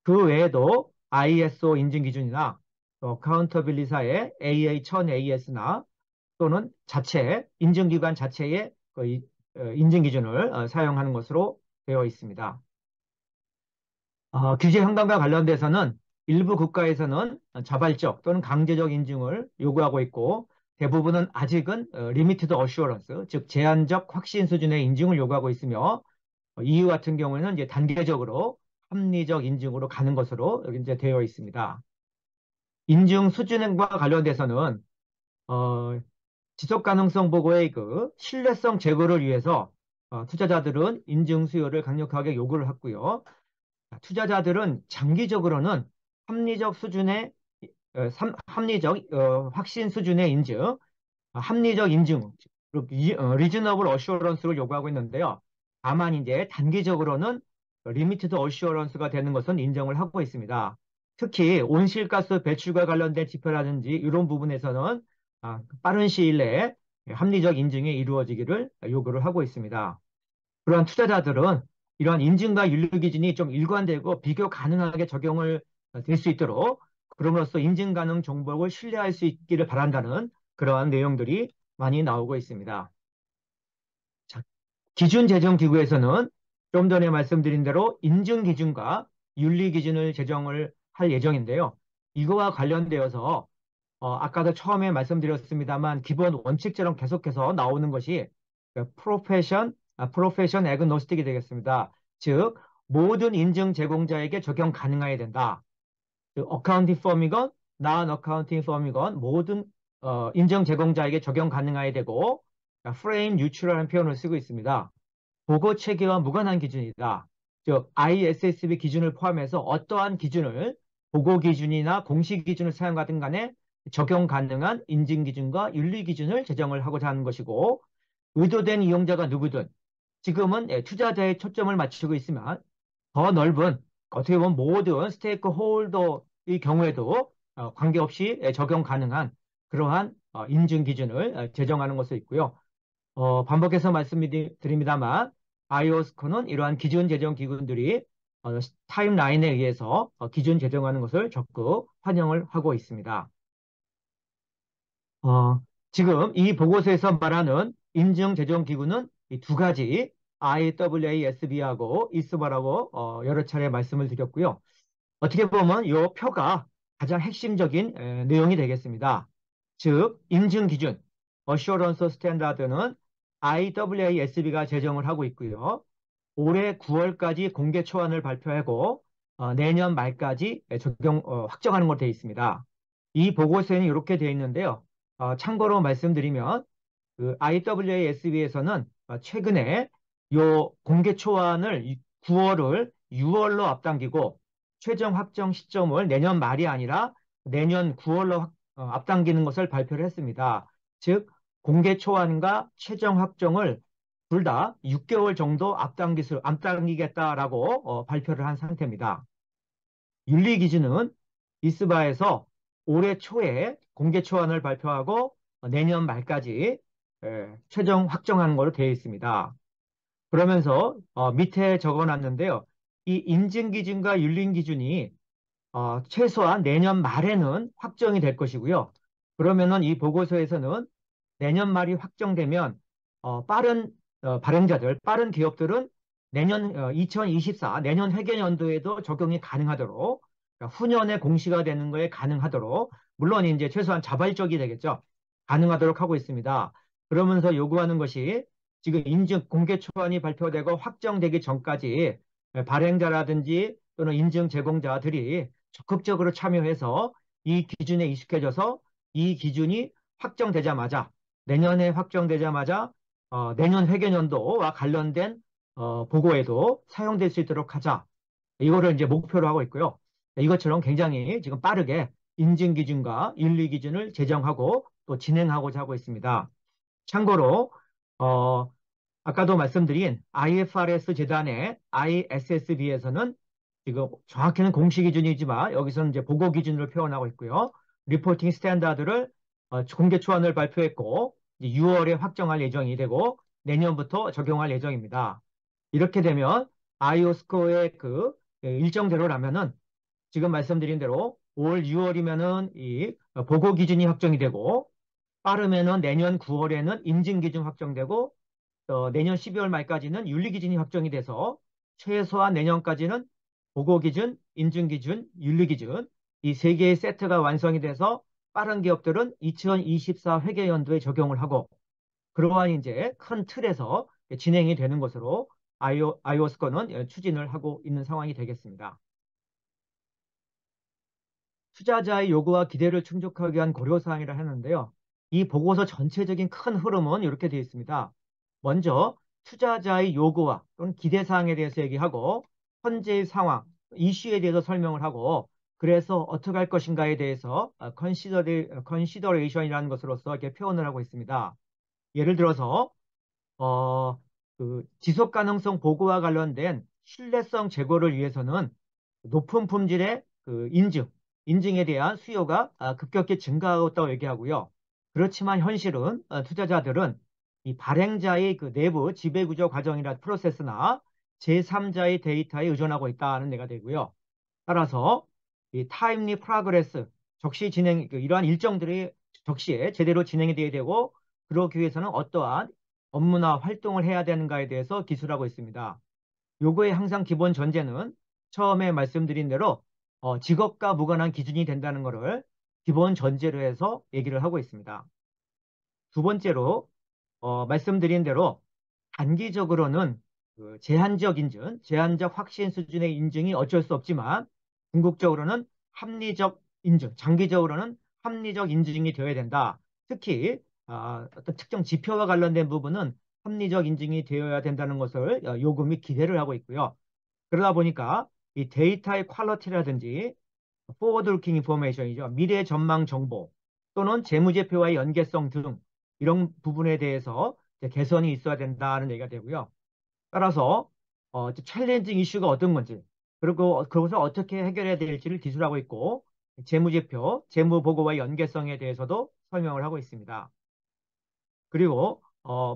그 외에도 ISO 인증 기준이나 어카운터빌리사의 AA1000AS나 또는 인증기관 자체의 그 인증 기준을 사용하는 것으로 되어 있습니다. 규제 현황과 관련돼서는 일부 국가에서는 자발적 또는 강제적 인증을 요구하고 있고 대부분은 아직은 리미티드 어슈어런스, 즉 제한적 확신 수준의 인증을 요구하고 있으며 EU 같은 경우에는 이제 단계적으로 합리적 인증으로 가는 것으로 여기 이제 되어 있습니다. 인증 수준과 관련돼서는 지속 가능성 보고의 그 신뢰성 제고를 위해서 투자자들은 인증 수요를 강력하게 요구를 했고요. 투자자들은 장기적으로는 합리적 수준의 합리적 확신 수준의 인증, 합리적 인증, 리즈너블 어슈어런스를 요구하고 있는데요. 다만 이제 단기적으로는 리미티드 어슈어런스가 되는 것은 인정을 하고 있습니다. 특히 온실가스 배출과 관련된 지표라든지 이런 부분에서는 빠른 시일 내에 합리적 인증이 이루어지기를 요구를 하고 있습니다. 그러한 투자자들은 이러한 인증과 윤리 기준이 좀 일관되고 비교 가능하게 적용을 될 수 있도록 그럼으로써 인증 가능 정보를 신뢰할 수 있기를 바란다는 그러한 내용들이 많이 나오고 있습니다. 자, 기준 제정 기구에서는 좀 전에 말씀드린 대로 인증 기준과 윤리 기준을 제정을 할 예정인데요. 이거와 관련되어서 아까도 처음에 말씀드렸습니다만 기본 원칙처럼 계속해서 나오는 것이 프로페션 애그노스틱이 되겠습니다. 즉 모든 인증 제공자에게 적용 가능해야 된다. 어카운팅 펌이건 non 어카운팅 펌이건 모든 인증 제공자에게 적용 가능해야 되고 프레임 뉴트럴이라는 표현을 쓰고 있습니다. 보고 체계와 무관한 기준이다. 즉 ISSB 기준을 포함해서 어떠한 기준을 보고 기준이나 공시 기준을 사용하든 간에 적용 가능한 인증 기준과 윤리 기준을 제정을 하고자 하는 것이고 의도된 이용자가 누구든 지금은 투자자의 초점을 맞추고 있으면 더 넓은 어떻게 보면 모든 스테이크 홀더의 경우에도 관계없이 적용 가능한 그러한 인증 기준을 제정하는 것으로 있고요. 반복해서 말씀드립니다만 IOSCO는 이러한 기준 제정 기구들이 타임라인에 의해서 기준 제정하는 것을 적극 환영을 하고 있습니다. 지금 이 보고서에서 말하는 인증 제정 기구는 이 두 가지 IWASB하고 ISB라고 여러 차례 말씀을 드렸고요. 어떻게 보면 이 표가 가장 핵심적인 내용이 되겠습니다. 즉 인증 기준, 어슈어런스 스탠다드는 IWASB가 제정을 하고 있고요. 올해 9월까지 공개 초안을 발표하고 내년 말까지 확정하는 것으로 되어 있습니다. 이 보고서에는 이렇게 되어 있는데요. 참고로 말씀드리면 그 IWASB에서는 최근에 요 공개 초안을 9월을 6월로 앞당기고 최종 확정 시점을 내년 말이 아니라 내년 9월로 앞당기는 것을 발표를 했습니다. 즉 공개 초안과 최종 확정을 둘 다 6개월 정도 앞당기겠다라고 발표를 한 상태입니다. 윤리 기준은 이스바에서 올해 초에 공개 초안을 발표하고 내년 말까지 최종 확정하는 걸로 되어 있습니다. 그러면서 밑에 적어놨는데요. 이 인증 기준과 윤리 기준이 최소한 내년 말에는 확정이 될 것이고요. 그러면은 이 보고서에서는 내년 말이 확정되면 빠른 발행자들, 빠른 기업들은 내년 2024 내년 회계연도에도 적용이 가능하도록 그러니까 후년에 공시가 되는 거에 가능하도록 물론 이제 최소한 자발적이 되겠죠. 가능하도록 하고 있습니다. 그러면서 요구하는 것이 지금 인증 공개 초안이 발표되고 확정되기 전까지 발행자라든지 또는 인증 제공자들이 적극적으로 참여해서 이 기준에 익숙해져서 이 기준이 확정되자마자 내년에 확정되자마자 내년 회계연도와 관련된 보고에도 사용될 수 있도록 하자. 이거를 이제 목표로 하고 있고요. 이것처럼 굉장히 지금 빠르게 인증 기준과 윤리 기준을 제정하고 또 진행하고자 하고 있습니다. 참고로 아까도 말씀드린 IFRS 재단의 ISSB에서는 지금 정확히는 공시 기준이지만 여기서는 이제 보고 기준으로 표현하고 있고요. 리포팅 스탠다드를 공개 초안을 발표했고 6월에 확정할 예정이 되고 내년부터 적용할 예정입니다. 이렇게 되면 아이오스코의 그 일정대로라면은 지금 말씀드린 대로 올 6월이면은 이 보고 기준이 확정이 되고 빠르면은 내년 9월에는 인증 기준 확정되고 내년 12월 말까지는 윤리 기준이 확정이 돼서 최소한 내년까지는 보고 기준, 인증 기준, 윤리 기준 이 세 개의 세트가 완성이 돼서 빠른 기업들은 2024 회계연도에 적용을 하고 그러한 이제 큰 틀에서 진행이 되는 것으로 아이오스코는 추진을 하고 있는 상황이 되겠습니다. 투자자의 요구와 기대를 충족하기 위한 고려사항이라 했는데요. 이 보고서 전체적인 큰 흐름은 이렇게 되어 있습니다. 먼저 투자자의 요구와 또는 기대사항에 대해서 얘기하고 현재의 상황, 이슈에 대해서 설명을 하고 그래서 어떻게 할 것인가에 대해서 consideration이라는 것으로서 이렇게 표현을 하고 있습니다. 예를 들어서 그 지속 가능성 보고와 관련된 신뢰성 제고를 위해서는 높은 품질의 그 인증에 대한 수요가 급격히 증가하고 있다고 얘기하고요. 그렇지만 현실은 투자자들은 이 발행자의 그 내부 지배구조 과정이나 프로세스나 제3자의 데이터에 의존하고 있다는 얘기가 되고요. 따라서 이 타임리 프로그레스 적시 진행 이러한 일정들이 적시에 제대로 진행이 돼야 되고 그러기 위해서는 어떠한 업무나 활동을 해야 되는가에 대해서 기술하고 있습니다. 요거의 항상 기본 전제는 처음에 말씀드린 대로 직업과 무관한 기준이 된다는 것을 기본 전제로 해서 얘기를 하고 있습니다. 두 번째로 말씀드린 대로 단기적으로는 그 제한적 인증, 제한적 확신 수준의 인증이 어쩔 수 없지만 궁극적으로는 합리적 인증, 장기적으로는 합리적 인증이 되어야 된다. 특히 어떤 특정 지표와 관련된 부분은 합리적 인증이 되어야 된다는 것을 요구 및 기대를 하고 있고요. 그러다 보니까 이 데이터의 퀄리티라든지 forward-looking information이죠. 미래 전망 정보 또는 재무제표와의 연계성 등 이런 부분에 대해서 개선이 있어야 된다는 얘기가 되고요. 따라서 챌린징 이슈가 어떤 건지 그리고 그것을 어떻게 해결해야 될지를 기술하고 있고 재무제표, 재무보고와 연계성에 대해서도 설명을 하고 있습니다. 그리고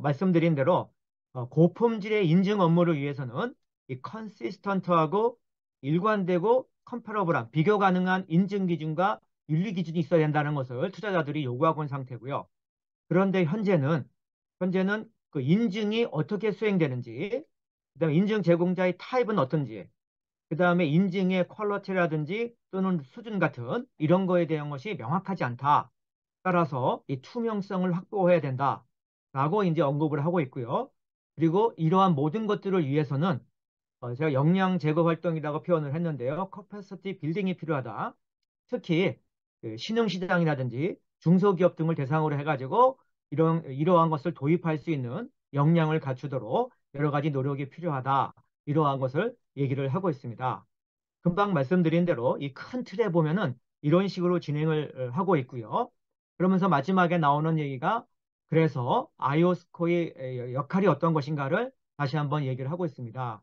말씀드린 대로 고품질의 인증 업무를 위해서는 이 컨시스턴트하고 일관되고 컴파러블한 비교 가능한 인증 기준과 윤리 기준이 있어야 된다는 것을 투자자들이 요구하고 있는 상태고요. 그런데 현재는 그 인증이 어떻게 수행되는지, 그다음에 인증 제공자의 타입은 어떤지, 그다음에 인증의 퀄리티라든지 또는 수준 같은 이런 거에 대한 것이 명확하지 않다. 따라서 이 투명성을 확보해야 된다라고 이제 언급을 하고 있고요. 그리고 이러한 모든 것들을 위해서는 제가 역량 제거 활동이라고 표현을 했는데요. 커패시티 빌딩이 필요하다. 특히 그 신흥시장이라든지 중소기업 등을 대상으로 해가지고 이러한 것을 도입할 수 있는 역량을 갖추도록 여러 가지 노력이 필요하다. 이러한 것을 얘기를 하고 있습니다. 금방 말씀드린 대로 이 큰 틀에 보면은 이런 식으로 진행을 하고 있고요. 그러면서 마지막에 나오는 얘기가 그래서 아이오스코의 역할이 어떤 것인가를 다시 한번 얘기를 하고 있습니다.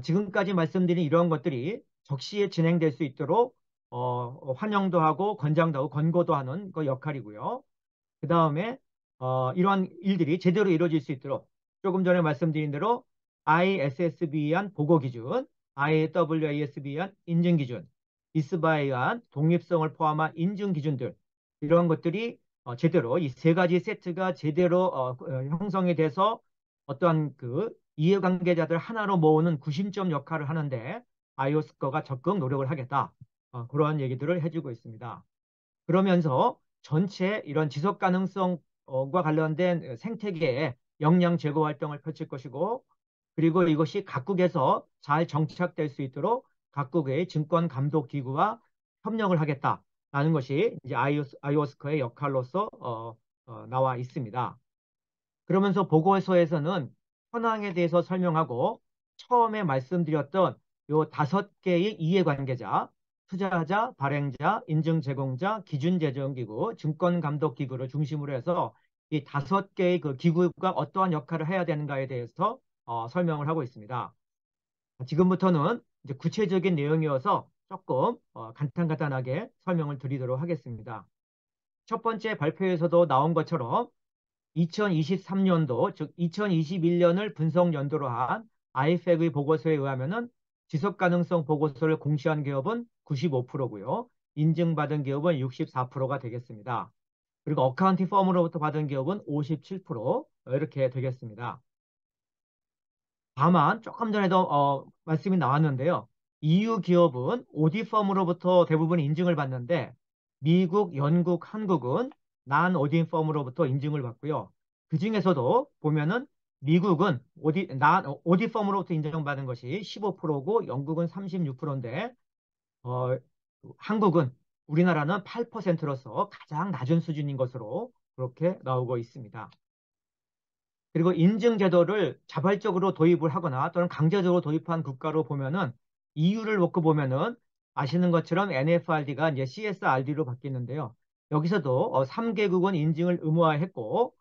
지금까지 말씀드린 이런 것들이 적시에 진행될 수 있도록 환영도 하고 권장도 하고 권고도 하는 그 역할이고요. 그 다음에 이러한 일들이 제대로 이루어질 수 있도록 조금 전에 말씀드린 대로 ISSB에 의한 보고 기준, IAWASB에 의한 인증 기준, 이스바에 의한 독립성을 포함한 인증 기준들 이런 것들이 제대로 이 세 가지 세트가 제대로 형성이 돼서 어떠한 그 이해관계자들 하나로 모으는 구심점 역할을 하는데 아이오스코가 적극 노력을 하겠다. 그러한 얘기들을 해주고 있습니다. 그러면서 전체 이런 지속 가능성과 관련된 생태계의 역량 제고 활동을 펼칠 것이고 그리고 이것이 각국에서 잘 정착될 수 있도록 각국의 증권 감독 기구와 협력을 하겠다라는 것이 이제 아이오스코의 역할로서 나와 있습니다. 그러면서 보고서에서는 현황에 대해서 설명하고 처음에 말씀드렸던 요 5개의 이해관계자, 투자자, 발행자, 인증 제공자, 기준 제정기구, 증권감독기구를 중심으로 해서 이 5개의 그 기구가 어떠한 역할을 해야 되는가에 대해서 설명을 하고 있습니다. 지금부터는 이제 구체적인 내용이어서 조금 간단하게 설명을 드리도록 하겠습니다. 첫 번째 발표에서도 나온 것처럼 2023년도, 즉 2021년을 분석 연도로 한 IFAC의 보고서에 의하면은 지속가능성 보고서를 공시한 기업은 95%고요. 인증받은 기업은 64%가 되겠습니다. 그리고 어카운팅 펌으로부터 받은 기업은 57% 이렇게 되겠습니다. 다만 조금 전에도 말씀이 나왔는데요. EU 기업은 오디 펌으로부터 대부분 인증을 받는데 미국, 영국, 한국은 난 오디 펌으로부터 인증을 받고요. 그 중에서도 보면은 미국은 오디 펌으로부터 인정받은 것이 15%고 영국은 36%인데 한국은 우리나라는 8%로서 가장 낮은 수준인 것으로 그렇게 나오고 있습니다. 그리고 인증 제도를 자발적으로 도입을 하거나 또는 강제적으로 도입한 국가로 보면은 EU를 놓고 보면은 아시는 것처럼 NFRD가 이제 CSRD로 바뀌는데요. 여기서도 3개국은 인증을 의무화했고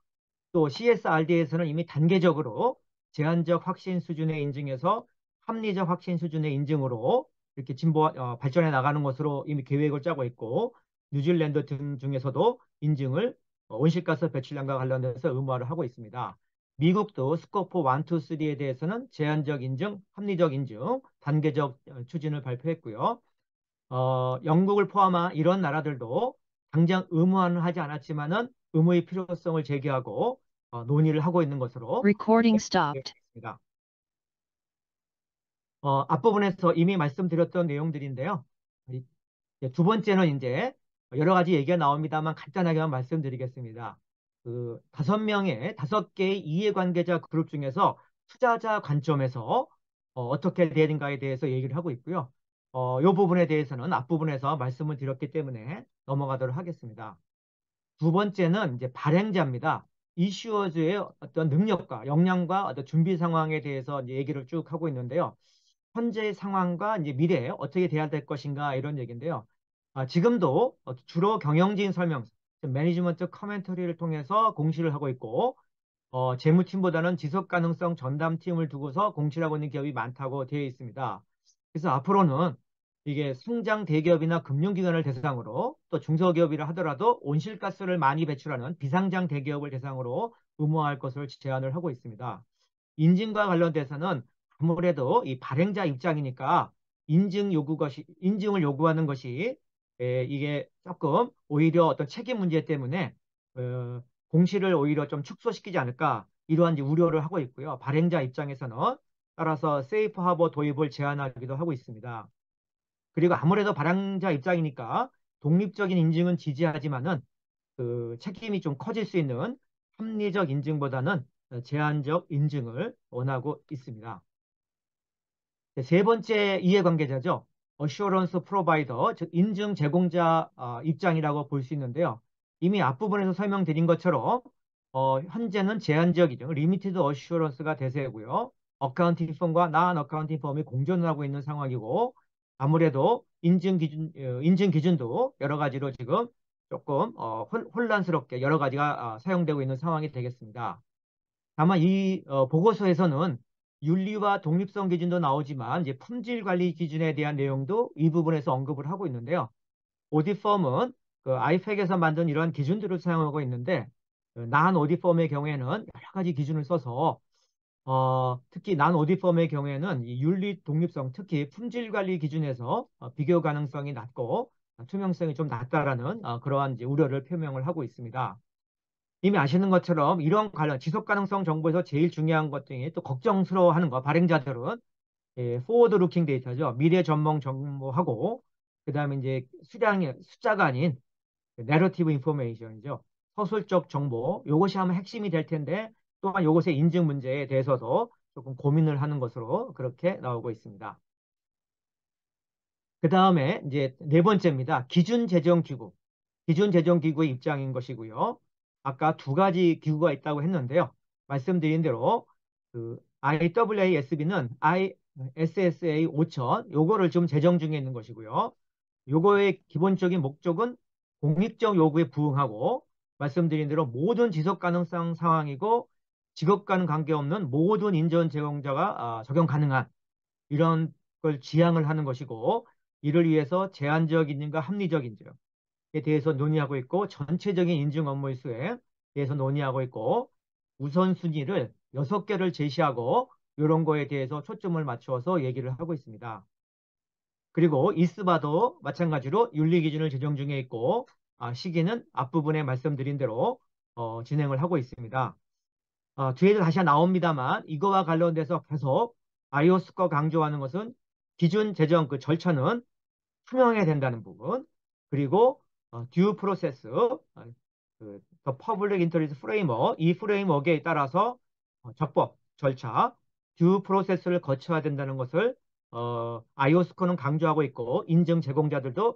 또 CSRD에서는 이미 단계적으로 제한적 확신 수준의 인증에서 합리적 확신 수준의 인증으로 이렇게 발전해 나가는 것으로 이미 계획을 짜고 있고 뉴질랜드 등 중에서도 인증을 온실가스 배출량과 관련해서 의무화를 하고 있습니다. 미국도 스코프 1, 2, 3에 대해서는 제한적 인증, 합리적 인증, 단계적 추진을 발표했고요. 영국을 포함한 이런 나라들도 당장 의무화는 하지 않았지만은 의무의 필요성을 제기하고 논의를 하고 있는 것으로 Recording stopped. 있습니다. 앞부분에서 이미 말씀드렸던 내용들인데요. 두 번째는 이제 여러 가지 얘기가 나옵니다만 간단하게만 말씀드리겠습니다. 그 5개의 이해관계자 그룹 중에서 투자자 관점에서 어떻게 되는가에 대해서 얘기를 하고 있고요. 이 부분에 대해서는 앞부분에서 말씀을 드렸기 때문에 넘어가도록 하겠습니다. 두 번째는 이제 발행자입니다. 이슈어즈의 어떤 능력과 역량과 어떤 준비 상황에 대해서 이제 얘기를 쭉 하고 있는데요. 현재의 상황과 이제 미래에 어떻게 돼야 될 것인가 이런 얘기인데요. 지금도 주로 경영진 설명서, 매니지먼트 커멘터리를 통해서 공시를 하고 있고 재무팀보다는 지속가능성 전담팀을 두고서 공시를 하고 있는 기업이 많다고 되어 있습니다. 그래서 앞으로는 이게 성장 대기업이나 금융기관을 대상으로 또 중소기업이라 하더라도 온실가스를 많이 배출하는 비상장 대기업을 대상으로 의무화할 것을 제안을 하고 있습니다. 인증과 관련돼서는 아무래도 이 발행자 입장이니까 인증을 요구하는 것이 이게 조금 오히려 어떤 책임 문제 때문에 공시를 오히려 좀 축소시키지 않을까 이러한 이제 우려를 하고 있고요. 발행자 입장에서는 따라서 세이프 하버 도입을 제안하기도 하고 있습니다. 그리고 아무래도 발행자 입장이니까 독립적인 인증은 지지하지만은 그 책임이 좀 커질 수 있는 합리적 인증보다는 제한적 인증을 원하고 있습니다. 세 번째 이해관계자죠. 어슈어런스 프로바이더, 즉 인증 제공자 입장이라고 볼 수 있는데요. 이미 앞부분에서 설명드린 것처럼 현재는 제한적이죠. 리미티드 어슈어런스가 대세고요. 어카운팅 펌과 나안 어카운팅 펌이 공존을 하고 있는 상황이고 아무래도 인증 기준도 여러 가지로 지금 조금 혼란스럽게 여러 가지가 사용되고 있는 상황이 되겠습니다. 다만 이 보고서에서는 윤리와 독립성 기준도 나오지만 이제 품질 관리 기준에 대한 내용도 이 부분에서 언급을 하고 있는데요. 오디펌은 그 아이팩에서 만든 이러한 기준들을 사용하고 있는데 난 오디펌의 경우에는 여러 가지 기준을 써서 특히 난 오디펌의 경우에는 이 윤리 독립성, 특히 품질 관리 기준에서 비교 가능성이 낮고 투명성이 좀 낮다라는 그러한 이제 우려를 표명을 하고 있습니다. 이미 아시는 것처럼 이런 관련 지속 가능성 정보에서 제일 중요한 것 중에 또 걱정스러워하는 거 발행자들은 포워드 루킹 데이터죠. 미래 전망 정보하고 그다음에 이제 숫자가 아닌 내러티브 인포메이션이죠. 서술적 정보. 이것이 아마 핵심이 될 텐데 또한 이것의 인증 문제에 대해서도 조금 고민을 하는 것으로 그렇게 나오고 있습니다. 그 다음에 이제 네 번째입니다. 기준 제정 기구. 기준 제정 기구의 입장인 것이고요. 아까 두 가지 기구가 있다고 했는데요. 말씀드린 대로 그 IAASB는 ISSA 5000 요거를 좀 제정 중에 있는 것이고요. 요거의 기본적인 목적은 공익적 요구에 부응하고 말씀드린 대로 모든 지속 가능성 상황이고 직업과는 관계없는 모든 인전 제공자가 적용 가능한 이런 걸 지향을 하는 것이고 이를 위해서 제한적 인증과 합리적 인증에 대해서 논의하고 있고 전체적인 인증 업무의 수에 대해서 논의하고 있고 우선순위를 6개를 제시하고 이런 거에 대해서 초점을 맞추어서 얘기를 하고 있습니다. 그리고 이스바도 마찬가지로 윤리 기준을 제정 중에 있고 시기는 앞부분에 말씀드린 대로 진행을 하고 있습니다. 뒤에도 다시 나옵니다만 이거와 관련돼서 계속 아이오스커 강조하는 것은 기준 제정 그 절차는 투명해야 된다는 부분 그리고 듀 프로세스 그 퍼블릭 인터리스 프레임워크 이 프레임워크에 따라서 적법 절차 듀 프로세스를 거쳐야 된다는 것을 아이오스코는 강조하고 있고 인증 제공자들도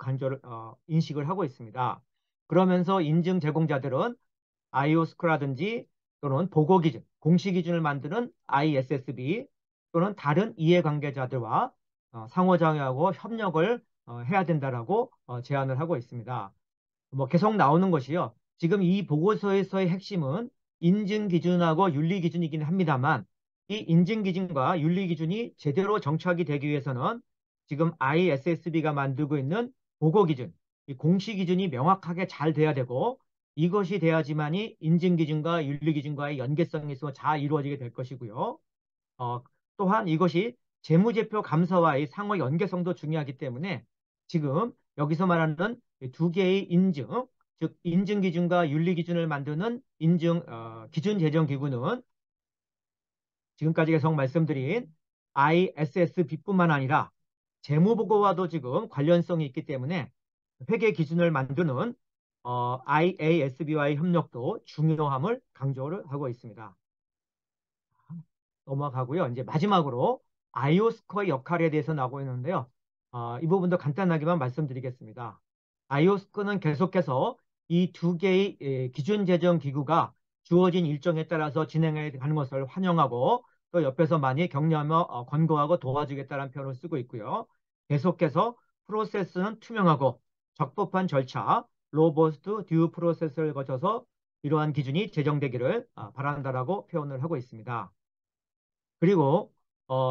인식을 하고 있습니다. 그러면서 인증 제공자들은 아이오스코라든지 또는 보고기준, 공시기준을 만드는 ISSB 또는 다른 이해관계자들과 상호작용하고 협력을 해야 된다라고 제안을 하고 있습니다. 뭐 계속 나오는 것이요. 지금 이 보고서에서의 핵심은 인증기준하고 윤리기준이긴 합니다만 이 인증기준과 윤리기준이 제대로 정착이 되기 위해서는 지금 ISSB가 만들고 있는 보고기준, 이 공시기준이 명확하게 잘 돼야 되고 이것이 돼야지만이 인증기준과 윤리기준과의 연계성이 있어 잘 이루어지게 될 것이고요. 또한 이것이 재무제표 감사와의 상호 연계성도 중요하기 때문에 지금 여기서 말하는 두 개의 인증, 즉 인증기준과 윤리기준을 만드는 인증 기준 제정 기구는 지금까지 계속 말씀드린 ISSB뿐만 아니라 재무보고와도 지금 관련성이 있기 때문에 회계 기준을 만드는 IASB와의 협력도 중요함을 강조를 하고 있습니다. 넘어가고요. 이제 마지막으로 아이오스코어의 역할에 대해서 나오고 있는데요. 이 부분도 간단하게만 말씀드리겠습니다. 아이오스코어는 계속해서 이 두 개의 기준 제정 기구가 주어진 일정에 따라서 진행해 가는 것을 환영하고 또 옆에서 많이 격려하며 권고하고 도와주겠다는 표현을 쓰고 있고요. 계속해서 프로세스는 투명하고 적법한 절차, 로버스트 듀 프로세스를 거쳐서 이러한 기준이 제정되기를 바란다라고 표현을 하고 있습니다. 그리고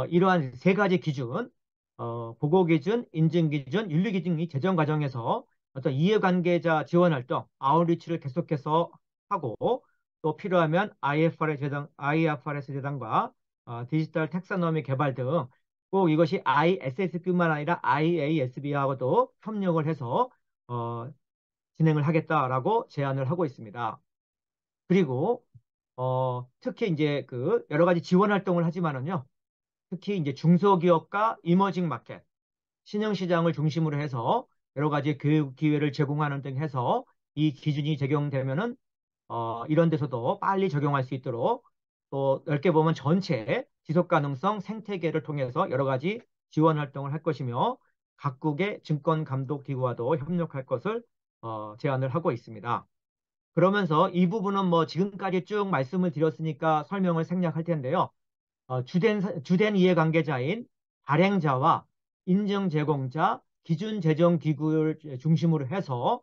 이러한 세 가지 기준, 보고기준, 인증기준, 윤리기준이 제정 과정에서 어떤 이해관계자 지원활동, 아웃리치를 계속해서 하고 또 필요하면 IFRS 재단과 디지털 텍사노미 개발 등 꼭 이것이 ISSB뿐만 아니라 IASB하고도 협력을 해서 진행을 하겠다라고 제안을 하고 있습니다. 그리고 특히 이제 그 여러 가지 지원 활동을 하지만은요. 특히 이제 중소기업과 이머징 마켓, 신흥시장을 중심으로 해서 여러 가지 교육 기회를 제공하는 등 해서 이 기준이 적용되면은 이런 데서도 빨리 적용할 수 있도록 또 넓게 보면 전체 지속가능성 생태계를 통해서 여러 가지 지원 활동을 할 것이며 각국의 증권감독기구와도 협력할 것을 제안을 하고 있습니다. 그러면서 이 부분은 뭐 지금까지 쭉 말씀을 드렸으니까 설명을 생략할 텐데요. 주된 이해관계자인 발행자와 인증 제공자, 기준 제정 기구를 중심으로 해서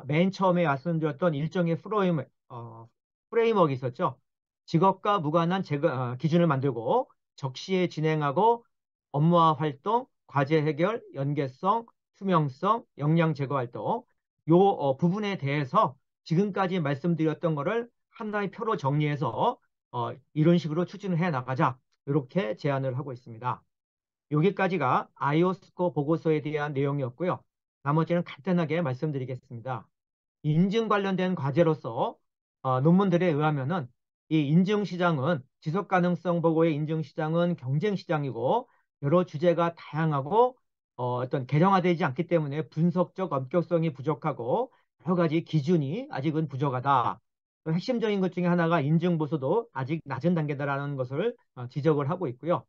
맨 처음에 말씀드렸던 일종의 프레임워크 있었죠. 직업과 무관한 기준을 만들고 적시에 진행하고 업무와 활동, 과제 해결, 연계성, 투명성, 역량 제거 활동 요 부분에 대해서 지금까지 말씀드렸던 거를 하나의 표로 정리해서 이런 식으로 추진을 해 나가자 이렇게 제안을 하고 있습니다. 여기까지가 아이오스코 보고서에 대한 내용이었고요. 나머지는 간단하게 말씀드리겠습니다. 인증 관련된 과제로서 논문들에 의하면은 이 인증 시장은 지속 가능성 보고의 인증 시장은 경쟁 시장이고 여러 주제가 다양하고 어떤 개정화되지 않기 때문에 분석적 엄격성이 부족하고 여러 가지 기준이 아직은 부족하다. 또 핵심적인 것 중에 하나가 인증 보수도 아직 낮은 단계다라는 것을 지적을 하고 있고요.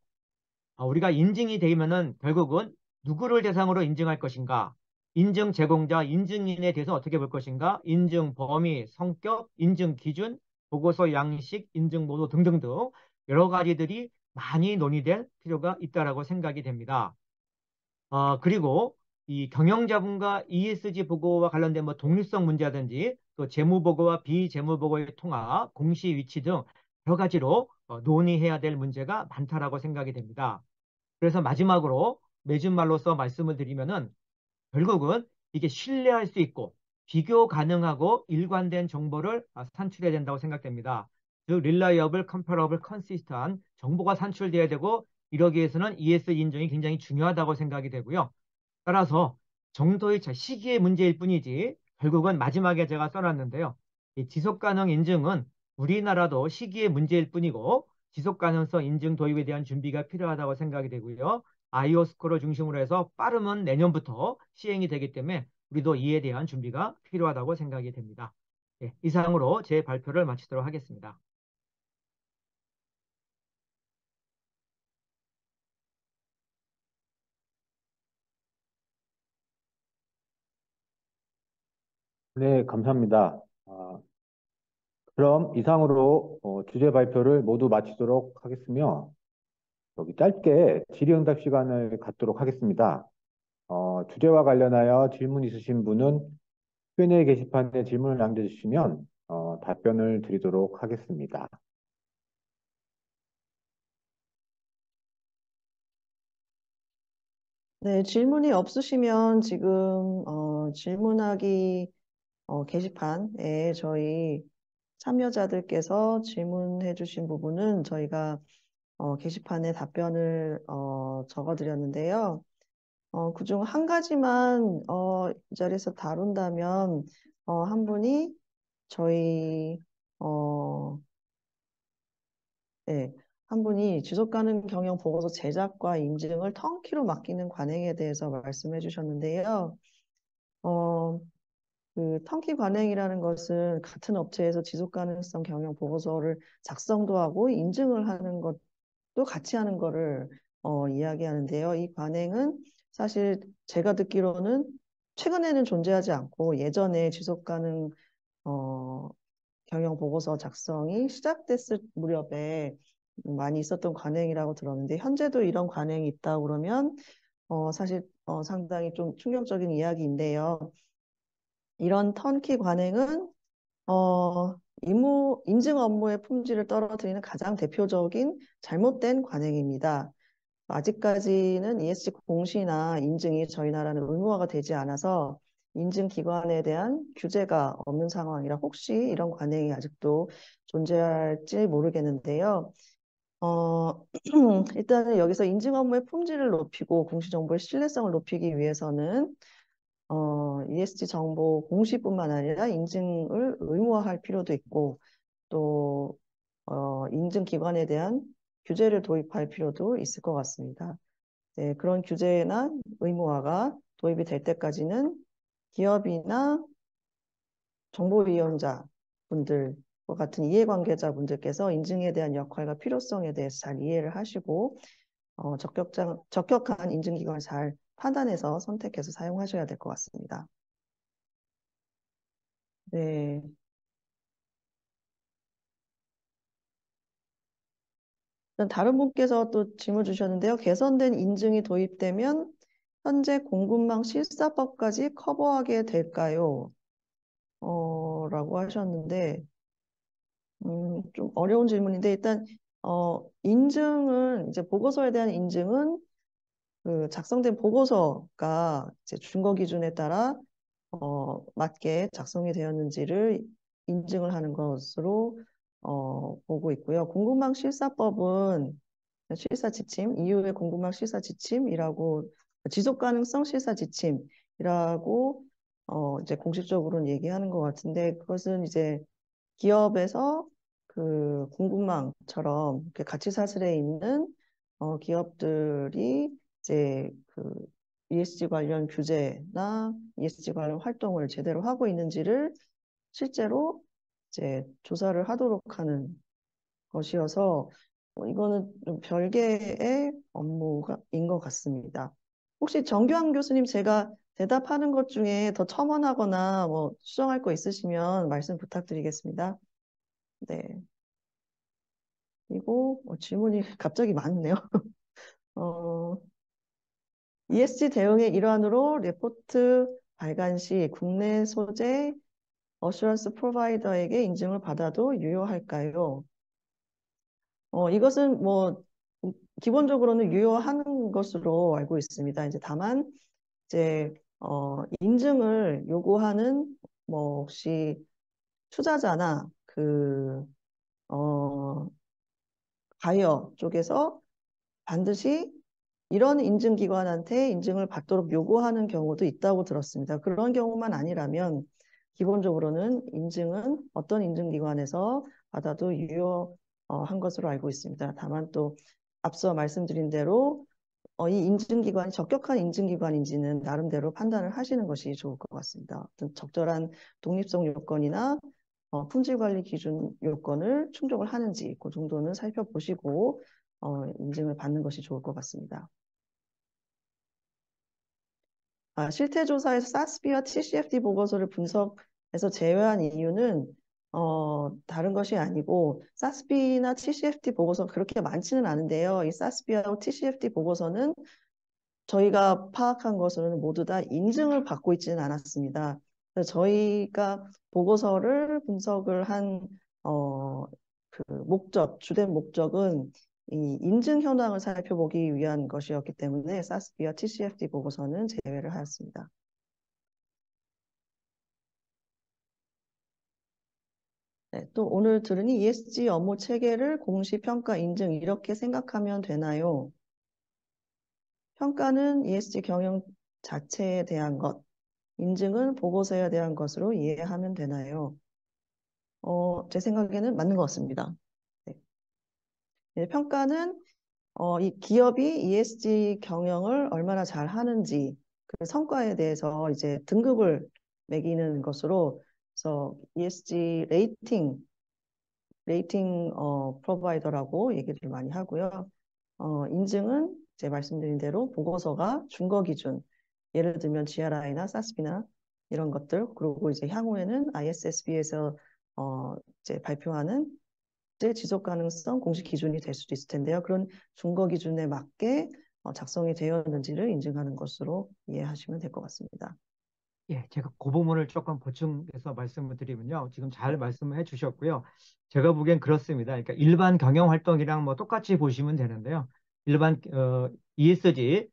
우리가 인증이 되면은 결국은 누구를 대상으로 인증할 것인가? 인증 제공자, 인증인에 대해서 어떻게 볼 것인가? 인증 범위, 성격, 인증 기준, 보고서 양식, 인증 보도 등등등 여러 가지들이 많이 논의될 필요가 있다라고 생각이 됩니다. 그리고 이 경영자분과 ESG 보고와 관련된 뭐 독립성 문제라든지 또 재무보고와 비재무보고의 통합, 공시 위치 등 여러 가지로 논의해야 될 문제가 많다라고 생각이 됩니다. 그래서 마지막으로 맺은 말로서 말씀을 드리면은 결국은 이게 신뢰할 수 있고 비교 가능하고 일관된 정보를 산출해야 된다고 생각됩니다. 즉, reliable, comparable, consistent 정보가 산출돼야 되고 이러기 위해서는 ESG 인증이 굉장히 중요하다고 생각이 되고요. 따라서 정도의 시기의 문제일 뿐이지 결국은 마지막에 제가 써놨는데요. 이 지속가능 인증은 우리나라도 시기의 문제일 뿐이고 지속가능성 인증 도입에 대한 준비가 필요하다고 생각이 되고요. 아이오스코를 중심으로 해서 빠르면 내년부터 시행이 되기 때문에 우리도 이에 대한 준비가 필요하다고 생각이 됩니다. 예, 이상으로 제 발표를 마치도록 하겠습니다. 네, 감사합니다. 그럼 이상으로 주제 발표를 모두 마치도록 하겠으며 여기 짧게 질의응답 시간을 갖도록 하겠습니다. 주제와 관련하여 질문 있으신 분은 Q&A 게시판에 질문을 남겨주시면 답변을 드리도록 하겠습니다. 네, 질문이 없으시면 지금 질문하기 게시판에 저희 참여자들께서 질문해 주신 부분은 저희가 게시판에 답변을 적어드렸는데요. 그중 한 가지만 이 자리에서 다룬다면 한 분이 저희 네, 한 분이 지속가능 경영 보고서 제작과 인증을 턴키로 맡기는 관행에 대해서 말씀해 주셨는데요. 그 턴키 관행이라는 것은 같은 업체에서 지속가능성 경영 보고서를 작성도 하고 인증을 하는 것도 같이 하는 거를 이야기하는데요. 이 관행은 사실 제가 듣기로는 최근에는 존재하지 않고 예전에 지속가능 경영 보고서 작성이 시작됐을 무렵에 많이 있었던 관행이라고 들었는데 현재도 이런 관행이 있다 그러면 사실 상당히 좀 충격적인 이야기인데요. 이런 턴키 관행은 인증 업무의 품질을 떨어뜨리는 가장 대표적인 잘못된 관행입니다. 아직까지는 ESG 공시나 인증이 저희 나라는 의무화가 되지 않아서 인증기관에 대한 규제가 없는 상황이라 혹시 이런 관행이 아직도 존재할지 모르겠는데요. 일단은 여기서 인증 업무의 품질을 높이고 공시정보의 신뢰성을 높이기 위해서는 ESG 정보 공시뿐만 아니라 인증을 의무화할 필요도 있고 또 인증기관에 대한 규제를 도입할 필요도 있을 것 같습니다. 네, 그런 규제나 의무화가 도입이 될 때까지는 기업이나 정보위원자 분들과 같은 이해관계자 분들께서 인증에 대한 역할과 필요성에 대해서 잘 이해를 하시고 적격한 인증기관을 잘 판단해서 선택해서 사용하셔야 될 것 같습니다. 네. 다른 분께서 또 질문 주셨는데요. 개선된 인증이 도입되면 현재 공급망 실사법까지 커버하게 될까요? 라고 하셨는데, 좀 어려운 질문인데, 일단, 인증은, 이제 보고서에 대한 인증은 그 작성된 보고서가 이제 준거 기준에 따라 맞게 작성이 되었는지를 인증을 하는 것으로 보고 있고요. 공급망 실사법은 실사 지침, 이후의 공급망 실사 지침이라고 지속 가능성 실사 지침이라고 이제 공식적으로는 얘기하는 것 같은데 그것은 이제 기업에서 그 공급망처럼 이렇게 가치 사슬에 있는 기업들이 이제 그 ESG 관련 규제나 ESG 관련 활동을 제대로 하고 있는지를 실제로 이제 조사를 하도록 하는 것이어서 이거는 좀 별개의 업무인 것 같습니다. 혹시 정교한 교수님 제가 대답하는 것 중에 더 첨언하거나 뭐 수정할 거 있으시면 말씀 부탁드리겠습니다. 네. 그리고 질문이 갑자기 많네요. ESG 대응의 일환으로 레포트 발간 시 국내 소재 어슈런스 프로바이더에게 인증을 받아도 유효할까요? 이것은 뭐 기본적으로는 유효한 것으로 알고 있습니다. 이제 다만 이제 인증을 요구하는 뭐 혹시 투자자나 그 바이어 쪽에서 반드시 이런 인증기관한테 인증을 받도록 요구하는 경우도 있다고 들었습니다. 그런 경우만 아니라면 기본적으로는 인증은 어떤 인증기관에서 받아도 유효한 것으로 알고 있습니다. 다만 또 앞서 말씀드린 대로 이 인증기관이 적격한 인증기관인지는 나름대로 판단을 하시는 것이 좋을 것 같습니다. 어떤 적절한 독립성 요건이나 품질관리 기준 요건을 충족을 하는지 그 정도는 살펴보시고 인증을 받는 것이 좋을 것 같습니다. 실태조사에서 SASB와 TCFD 보고서를 분석해서 제외한 이유는 다른 것이 아니고 SASB나 TCFD 보고서 그렇게 많지는 않은데요. 이 SASB와 TCFD 보고서는 저희가 파악한 것으로는 모두 다 인증을 받고 있지는 않았습니다. 그래서 저희가 보고서를 분석을 한 그 주된 목적은 이 인증 현황을 살펴보기 위한 것이었기 때문에 SASB와 TCFD 보고서는 제외를 하였습니다. 네, 또 오늘 들으니 ESG 업무 체계를 공시, 평가, 인증 이렇게 생각하면 되나요? 평가는 ESG 경영 자체에 대한 것, 인증은 보고서에 대한 것으로 이해하면 되나요? 제 생각에는 맞는 것 같습니다. 네. 네, 평가는 이 기업이 ESG 경영을 얼마나 잘 하는지 그 성과에 대해서 이제 등급을 매기는 것으로 그래서 ESG 레이팅 프로바이더라고 얘기를 많이 하고요. 인증은 이제 말씀드린 대로 보고서가 준거 기준, 예를 들면 GRI나 SASB나 이런 것들, 그리고 이제 향후에는 ISSB에서 이제 발표하는 이제 지속 가능성 공식 기준이 될 수도 있을 텐데요. 그런 준거 기준에 맞게 작성이 되었는지를 인증하는 것으로 이해하시면 될 것 같습니다. 예, 제가 그 부분을 조금 보충해서 말씀을 드리면요. 지금 잘 말씀을 해주셨고요. 제가 보기엔 그렇습니다. 그러니까 일반 경영 활동이랑 뭐 똑같이 보시면 되는데요. 일반 ESG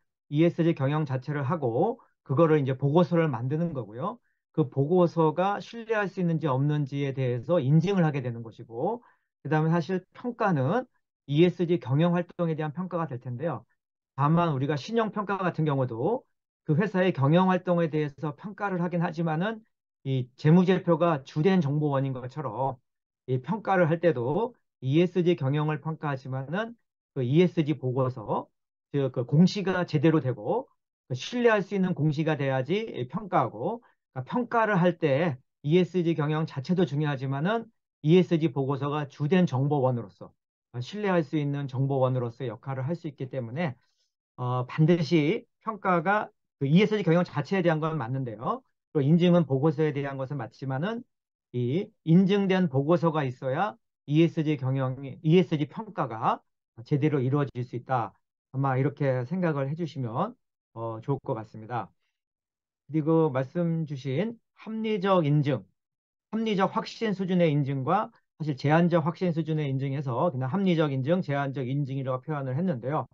경영 자체를 하고 그거를 이제 보고서를 만드는 거고요. 그 보고서가 신뢰할 수 있는지 없는지에 대해서 인증을 하게 되는 것이고, 그다음에 사실 평가는 ESG 경영 활동에 대한 평가가 될 텐데요. 다만 우리가 신용평가 같은 경우도 그 회사의 경영 활동에 대해서 평가를 하긴 하지만은 이 재무제표가 주된 정보원인 것처럼 이 평가를 할 때도 ESG 경영을 평가하지만은 그 ESG 보고서 그 공시가 제대로 되고 그 신뢰할 수 있는 공시가 돼야지 평가하고 그러니까 평가를 할 때 ESG 경영 자체도 중요하지만은 ESG 보고서가 주된 정보원으로서 신뢰할 수 있는 정보원으로서의 역할을 할 수 있기 때문에 반드시 평가가 그 ESG 경영 자체에 대한 건 맞는데요. 또 인증은 보고서에 대한 것은 맞지만은 이 인증된 보고서가 있어야 ESG 평가가 제대로 이루어질 수 있다. 아마 이렇게 생각을 해주시면 좋을 것 같습니다. 그리고 말씀 주신 합리적 인증, 합리적 확신 수준의 인증과 사실 제한적 확신 수준의 인증에서 그냥 합리적 인증, 제한적 인증이라고 표현을 했는데요.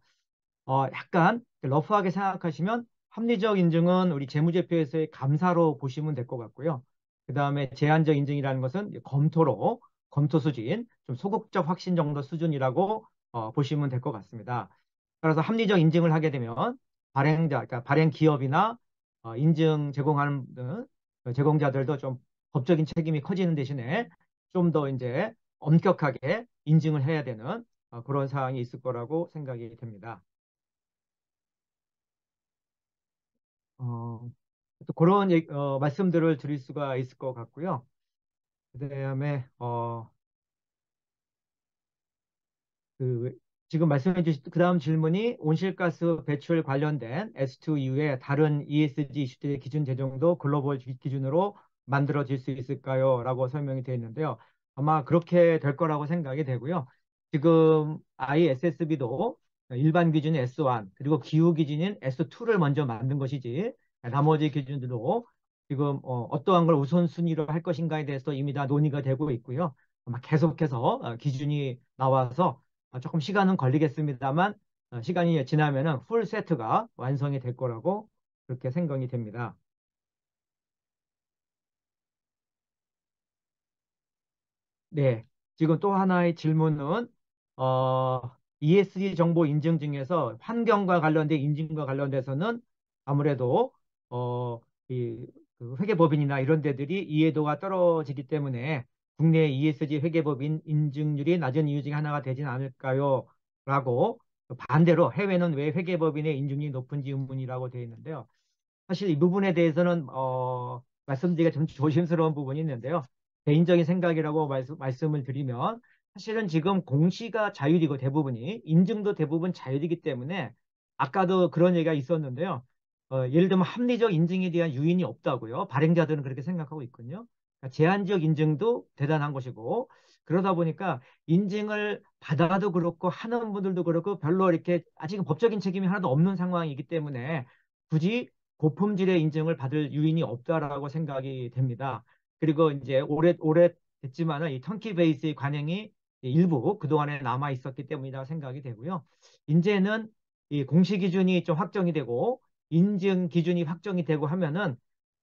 약간 러프하게 생각하시면 합리적 인증은 우리 재무제표에서의 감사로 보시면 될 것 같고요. 그 다음에 제한적 인증이라는 것은 검토 수준, 좀 소극적 확신 정도 수준이라고 보시면 될 것 같습니다. 따라서 합리적 인증을 하게 되면 그러니까 발행 기업이나 인증 제공하는 제공자들도 좀 법적인 책임이 커지는 대신에 좀 더 이제 엄격하게 인증을 해야 되는 그런 사항이 있을 거라고 생각이 됩니다. 또 그런 말씀들을 드릴 수가 있을 것 같고요. 그다음에 그 지금 말씀해 주신 그다음 질문이 온실가스 배출 관련된 S2 이후에 다른 ESG 이슈들의 기준 제정도 글로벌 기준으로 만들어질 수 있을까요? 라고 설명이 되어 있는데요. 아마 그렇게 될 거라고 생각이 되고요. 지금 ISSB도 일반 기준인 S1 그리고 기후 기준인 S2를 먼저 만든 것이지 나머지 기준들도 지금 어떠한 걸 우선순위로 할 것인가에 대해서 이미 다 논의가 되고 있고요. 아마 계속해서 기준이 나와서 조금 시간은 걸리겠습니다만 시간이 지나면은 풀 세트가 완성이 될 거라고 그렇게 생각이 됩니다. 네, 지금 또 하나의 질문은 어, ESG 정보 인증 중에서 환경과 관련된 인증과 관련돼서는 아무래도 어, 이, 그 회계법인이나 이런 데들이 이해도가 떨어지기 때문에 국내 ESG 회계법인 인증률이 낮은 이유 중에 하나가 되진 않을까요? 라고 반대로 해외는 왜 회계법인의 인증률이 높은지 의문이라고 되어 있는데요. 사실 이 부분에 대해서는 말씀드리기가 좀 조심스러운 부분이 있는데요. 개인적인 생각이라고 말씀을 드리면 사실은 지금 공시가 자율이고 대부분이 인증도 대부분 자율이기 때문에 아까도 그런 얘기가 있었는데요. 예를 들면 합리적 인증에 대한 유인이 없다고요. 발행자들은 그렇게 생각하고 있거든요. 그러니까 제한적 인증도 대단한 것이고 그러다 보니까 인증을 받아도 그렇고 하는 분들도 그렇고 별로 이렇게 아직은 법적인 책임이 하나도 없는 상황이기 때문에 굳이 고품질의 인증을 받을 유인이 없다라고 생각이 됩니다. 그리고 이제 오래 됐지만은 이 턴키 베이스의 관행이 일부 그동안에 남아 있었기 때문이라고 생각이 되고요. 이제는 이 공시 기준이 좀 확정이 되고 인증 기준이 확정이 되고 하면은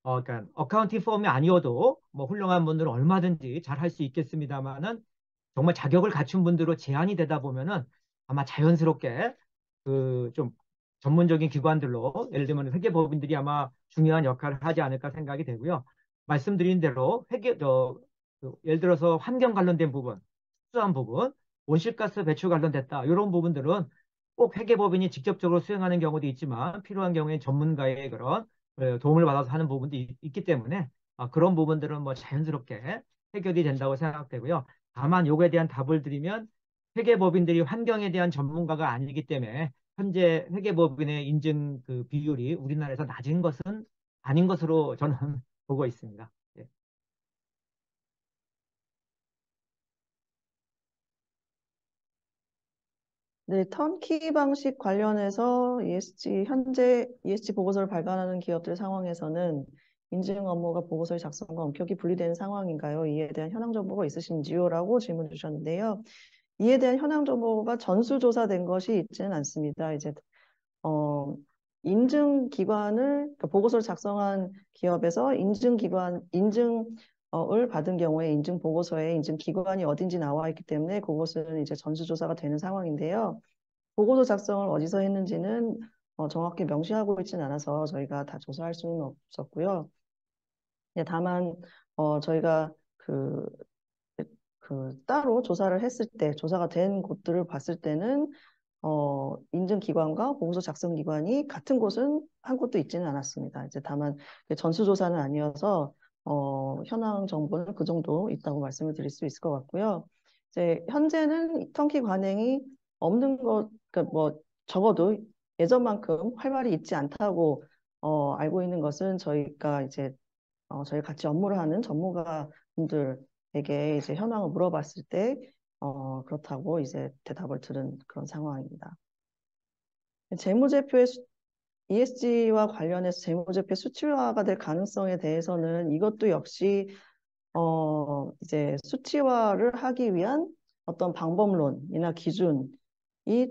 그러니까 어카운팅 펌이 아니어도 뭐 훌륭한 분들은 얼마든지 잘 할 수 있겠습니다만은 정말 자격을 갖춘 분들로 제한이 되다 보면은 아마 자연스럽게 그 좀 전문적인 기관들로 예를 들면 회계법인들이 아마 중요한 역할을 하지 않을까 생각이 되고요. 말씀드린 대로 예를 들어서 환경 관련된 부분, 특수한 부분, 온실가스 배출 관련됐다. 이런 부분들은 꼭 회계법인이 직접적으로 수행하는 경우도 있지만 필요한 경우에 전문가의 그런 도움을 받아서 하는 부분도 있기 때문에 그런 부분들은 뭐 자연스럽게 해결이 된다고 생각되고요. 다만 요거에 대한 답을 드리면 회계법인들이 환경에 대한 전문가가 아니기 때문에 현재 회계법인의 인증 그 비율이 우리나라에서 낮은 것은 아닌 것으로 저는 보고 있습니다. 예. 네, 턴키 방식 관련해서 현재 ESG 보고서를 발간하는 기업들 상황에서는 인증 업무가 보고서의 작성과 엄격히 분리된 상황인가요? 이에 대한 현황 정보가 있으신지요? 라고 질문 주셨는데요. 이에 대한 현황 정보가 전수조사된 것이 있지는 않습니다. 이제 인증 기관을 그러니까 보고서를 작성한 기업에서 인증을 받은 경우에 인증 보고서에 인증 기관이 어딘지 나와 있기 때문에 그것은 이제 전수조사가 되는 상황인데요. 보고서 작성을 어디서 했는지는 정확히 명시하고 있지는 않아서 저희가 다 조사할 수는 없었고요. 네, 다만 저희가 따로 조사를 했을 때 조사가 된 곳들을 봤을 때는 인증기관과 보고서 작성기관이 같은 곳은 한 곳도 있지는 않았습니다. 이제 다만 전수조사는 아니어서 현황 정보는 그 정도 있다고 말씀을 드릴 수 있을 것 같고요. 이제 현재는 턴키 관행이 없는 것, 그러니까 뭐 적어도 예전만큼 활발히 있지 않다고 알고 있는 것은 저희가 이제 저희 같이 업무를 하는 전문가 분들에게 이제 현황을 물어봤을 때 그렇다고 이제 대답을 들은 그런 상황입니다. 재무제표의 ESG와 관련해서 재무제표 수치화가 될 가능성에 대해서는 이것도 역시 이제 수치화를 하기 위한 어떤 방법론이나 기준이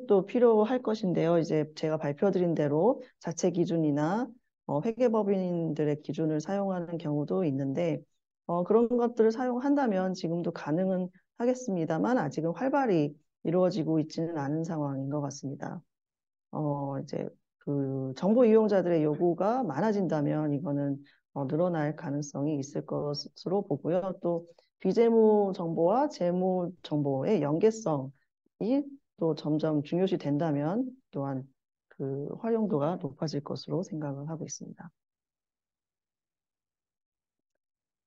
또 필요할 것인데요. 이제 제가 발표드린 대로 자체 기준이나 회계법인들의 기준을 사용하는 경우도 있는데 그런 것들을 사용한다면 지금도 가능은 하겠습니다만 아직은 활발히 이루어지고 있지는 않은 상황인 것 같습니다. 이제 그 정보 이용자들의 요구가 많아진다면 이거는 늘어날 가능성이 있을 것으로 보고요. 또 비재무 정보와 재무 정보의 연계성이 또 점점 중요시 된다면 또한 그 활용도가 높아질 것으로 생각을 하고 있습니다.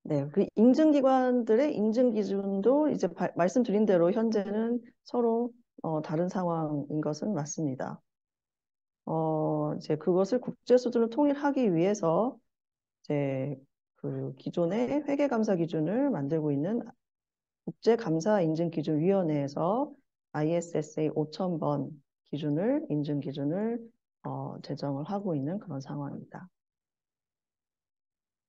네, 그 인증기관들의 인증 기준도 이제 말씀드린 대로 현재는 서로 다른 상황인 것은 맞습니다. 이제 그것을 국제 수준으로 통일하기 위해서 이제 그 기존의 회계감사 기준을 만들고 있는 국제감사인증기준위원회에서 ISSA 5000번 기준을 인증 기준을 제정을 하고 있는 그런 상황입니다.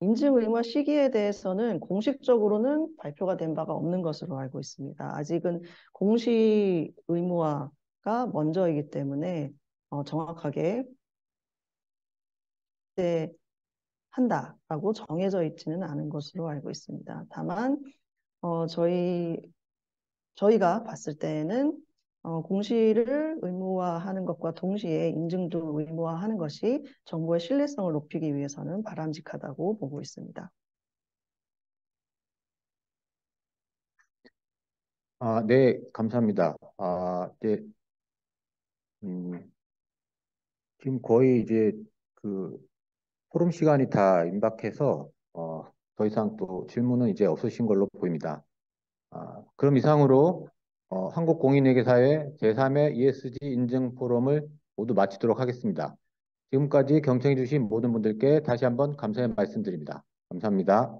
인증 의무화 시기에 대해서는 공식적으로는 발표가 된 바가 없는 것으로 알고 있습니다. 아직은 공시 의무화가 먼저이기 때문에 정확하게 그때 한다라고 정해져 있지는 않은 것으로 알고 있습니다. 다만 저희가 봤을 때는 공시를 의무화하는 것과 동시에 인증도 의무화하는 것이 정보의 신뢰성을 높이기 위해서는 바람직하다고 보고 있습니다. 네, 감사합니다. 네, 지금 거의 이제 그 포럼 시간이 다 임박해서 더 이상 또 질문은 이제 없으신 걸로 보입니다. 그럼 이상으로 한국공인회계사회 제3회 ESG 인증 포럼을 모두 마치도록 하겠습니다. 지금까지 경청해 주신 모든 분들께 다시 한번 감사의 말씀드립니다. 감사합니다.